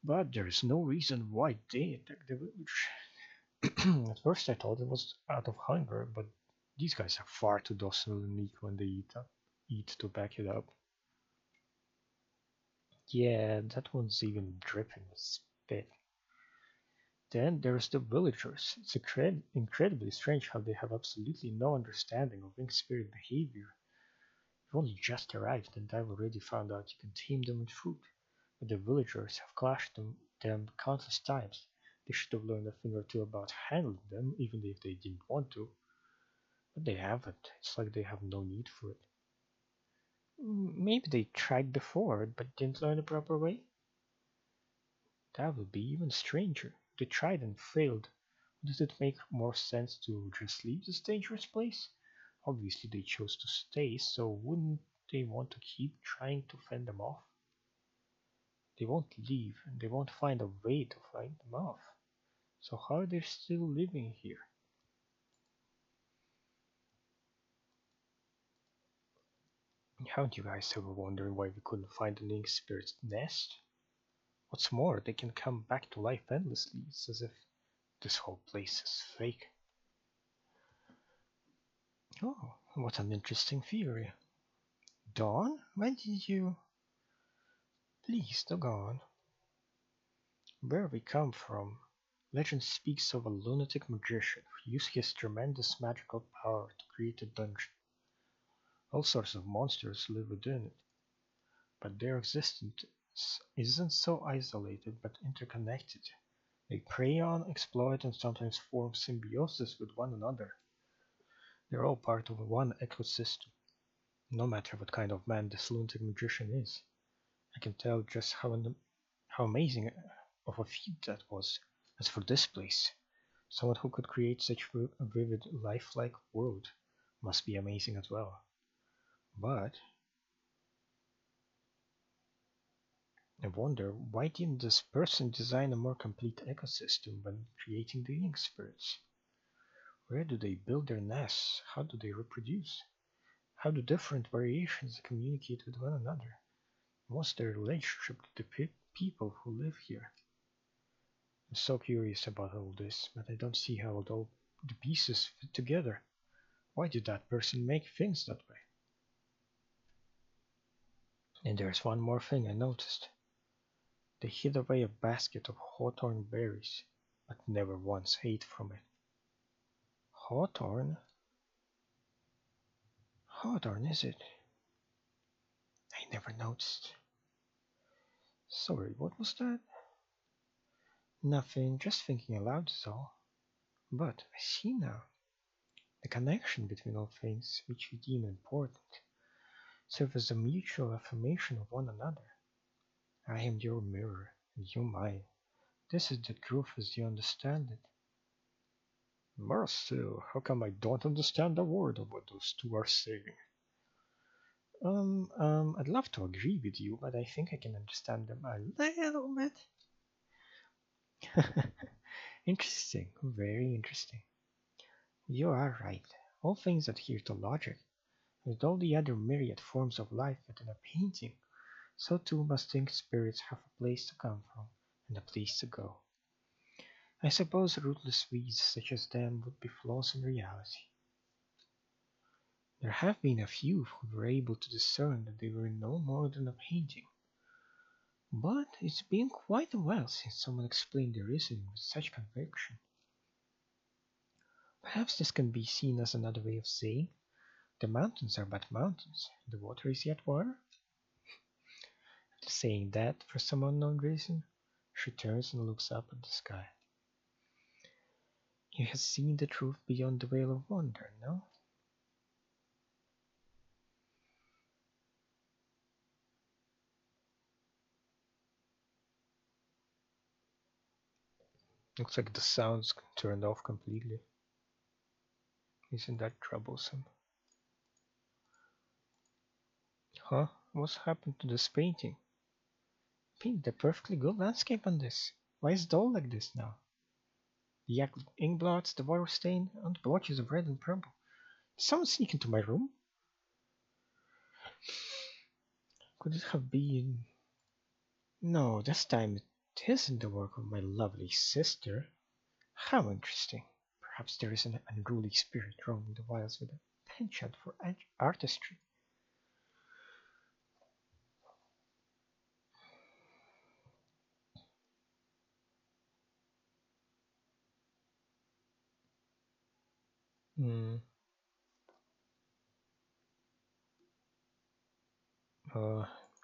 But there is no reason why they attack the village. At first I thought it was out of hunger, but these guys are far too docile and meek when they eat to back it up. Yeah, that one's even dripping with spit. Then there's the villagers. It's incredibly strange how they have absolutely no understanding of ink spirit behavior. You've only just arrived and I've already found out you can tame them with food. But the villagers have clashed them countless times. They should have learned a thing or two about handling them, even if they didn't want to. But they haven't. It's like they have no need for it. Maybe they tried before, but didn't learn the proper way? That would be even stranger. They tried and failed. Does it make more sense to just leave this dangerous place? Obviously they chose to stay, so wouldn't they want to keep trying to fend them off? They won't leave, and they won't find a way to find them off. So how are they still living here? Haven't you guys ever wondered why we couldn't find an ink spirit's nest? What's more, they can come back to life endlessly. It's as if this whole place is fake. Oh, what an interesting theory. Dawn, when did you... Please, don't go on. Where we come from, legend speaks of a lunatic magician who used his tremendous magical power to create a dungeon. All sorts of monsters live within it, but their existence isn't so isolated but interconnected. They prey on, exploit, and sometimes form symbiosis with one another. They're all part of one ecosystem, no matter what kind of man this lunatic magician is. I can tell just how amazing of a feat that was. As for this place, someone who could create such a vivid, lifelike world must be amazing as well. But I wonder, why didn't this person design a more complete ecosystem when creating the ink spirits? Where do they build their nests? How do they reproduce? How do different variations communicate with one another? What's their relationship to the people who live here? I'm so curious about all this, but I don't see how all the pieces fit together. Why did that person make things that way? And there's one more thing I noticed. They hid away a basket of hawthorn berries, but never once ate from it. Hawthorn? Hawthorn, is it? I never noticed. Sorry, what was that? Nothing, just thinking aloud is all. But I see now. The connection between all things which we deem important serve as a mutual affirmation of one another. I am your mirror, and you mine. This is the truth as you understand it. Marcel, how come I don't understand a word of what those two are saying? I'd love to agree with you, but I think I can understand them a little bit. Interesting, very interesting. You are right. All things adhere to logic. With all the other myriad forms of life within a painting, so too must ink spirits have a place to come from and a place to go. I suppose rootless weeds such as them would be flaws in reality. There have been a few who were able to discern that they were no more than a painting. But it's been quite a while since someone explained their reasoning with such conviction. Perhaps this can be seen as another way of saying, the mountains are but mountains, the water is yet water? After saying that, for some unknown reason, she turns and looks up at the sky. You have seen the truth beyond the veil of wonder, no? Looks like the sound's turned off completely. Isn't that troublesome? Huh? What's happened to this painting? Painted a perfectly good landscape on this. Why is it all like this now? The ink blots, the water stain, and the blotches of red and purple. Did someone sneak into my room? Could it have been... No, this time it isn't the work of my lovely sister. How interesting. Perhaps there is an unruly spirit roaming the wilds with a penchant for artistry.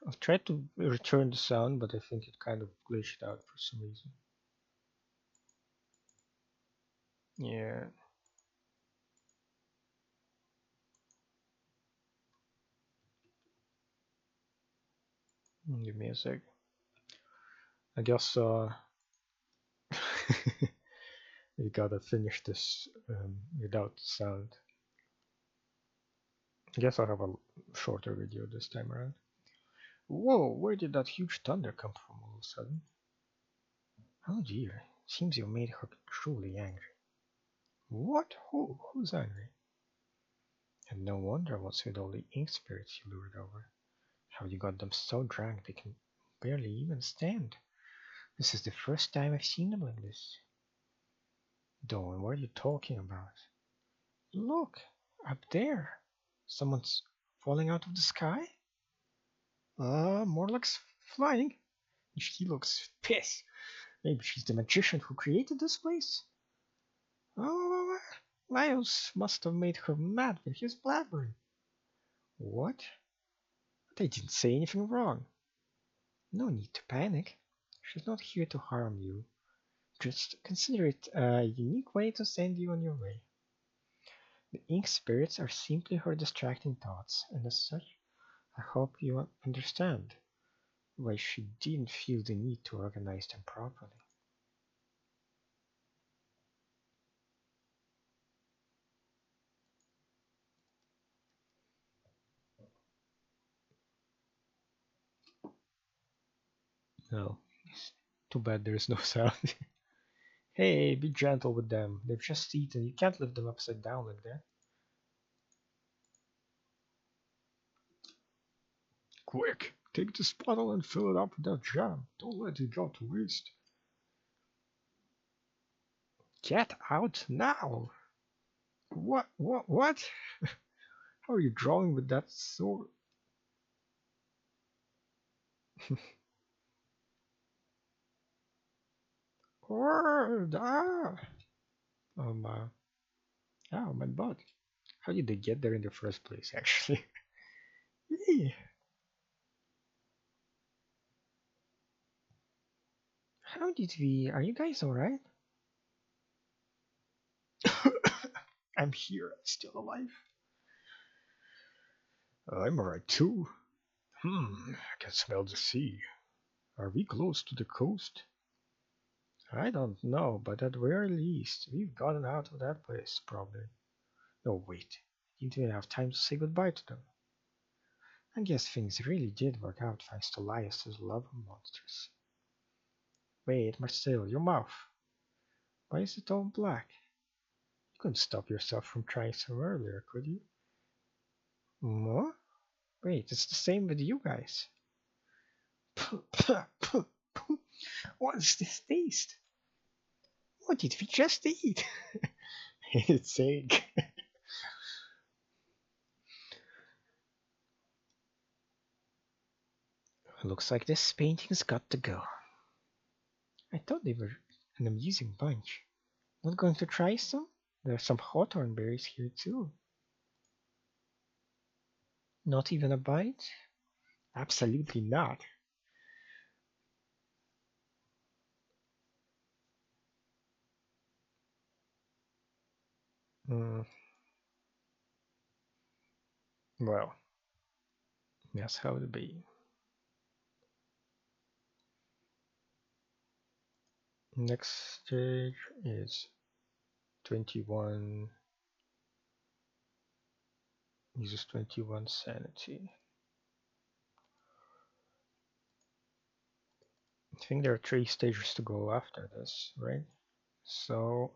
I've tried to return the sound, but I think it kind of glitched out for some reason. Yeah. Give me a sec. I guess we gotta finish this without sound. I guess I'll have a shorter video this time around. Whoa, where did that huge thunder come from all of a sudden? Oh dear, seems you made her truly angry. What? Who's angry? And no wonder what's with all the ink spirits you lured over. How you got them so drunk they can barely even stand. This is the first time I've seen them like this. Dawn, what are you talking about? Look, up there. Someone's falling out of the sky? More like flying. She looks pissed. Maybe she's the magician who created this place. Oh, Laios must have made her mad with his blabbering. What? They didn't say anything wrong. No need to panic. She's not here to harm you. Just consider it a unique way to send you on your way. The ink spirits are simply her distracting thoughts, and as such, I hope you understand why she didn't feel the need to organize them properly. No, too bad there's no sound. Hey, be gentle with them. They've just eaten. You can't lift them upside down like that. Quick, take this bottle and fill it up with that jam. Don't let it go to waste. Get out now! What? How are you drawing with that sword? Word! Oh my. Oh, my butt. How did they get there in the first place, actually? How did we... Are you guys alright? I'm here, still alive. I'm alright too. I can smell the sea. Are we close to the coast? I don't know, but at the very least, we've gotten out of that place, probably. No, wait. Didn't even have time to say goodbye to them. I guess things really did work out thanks to Laios' love of monsters. Wait, Marcel, your mouth. Why is it all black? You couldn't stop yourself from trying some earlier, could you? What? Wait, it's the same with you guys. What is this taste? What did we just eat? It's egg. Looks like this painting's got to go. I thought they were an amusing bunch. Not going to try some? There's some hawthorn berries here too. Not even a bite? Absolutely not. Mm. Well, that's how it be. Next stage is 21. Uses 21 sanity. I think there are 3 stages to go after this, right? So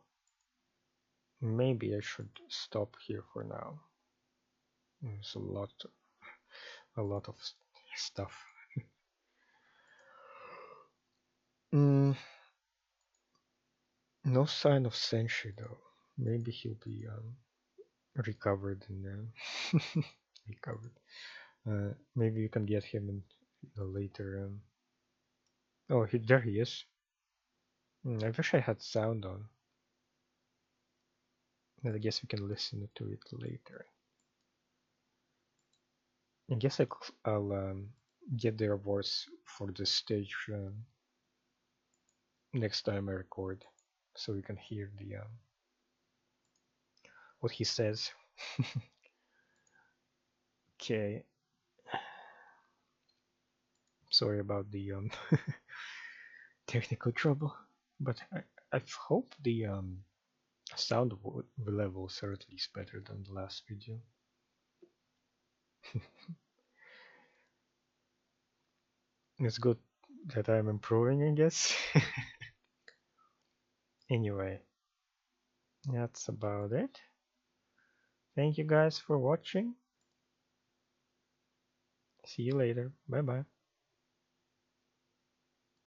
maybe I should stop here for now. There's a lot of stuff. No sign of Senshi though. Maybe he'll be recovered and recovered. Maybe you can get him in later. Oh, there he is. I wish I had sound on. I guess we can listen to it later. I guess I'll get the rewards for this stage next time I record, so we can hear the what he says. Okay. Sorry about the technical trouble, but I hope the sound levels are at least better than the last video. It's good that I'm improving, I guess. Anyway, that's about it. Thank you guys for watching. See you later. Bye bye.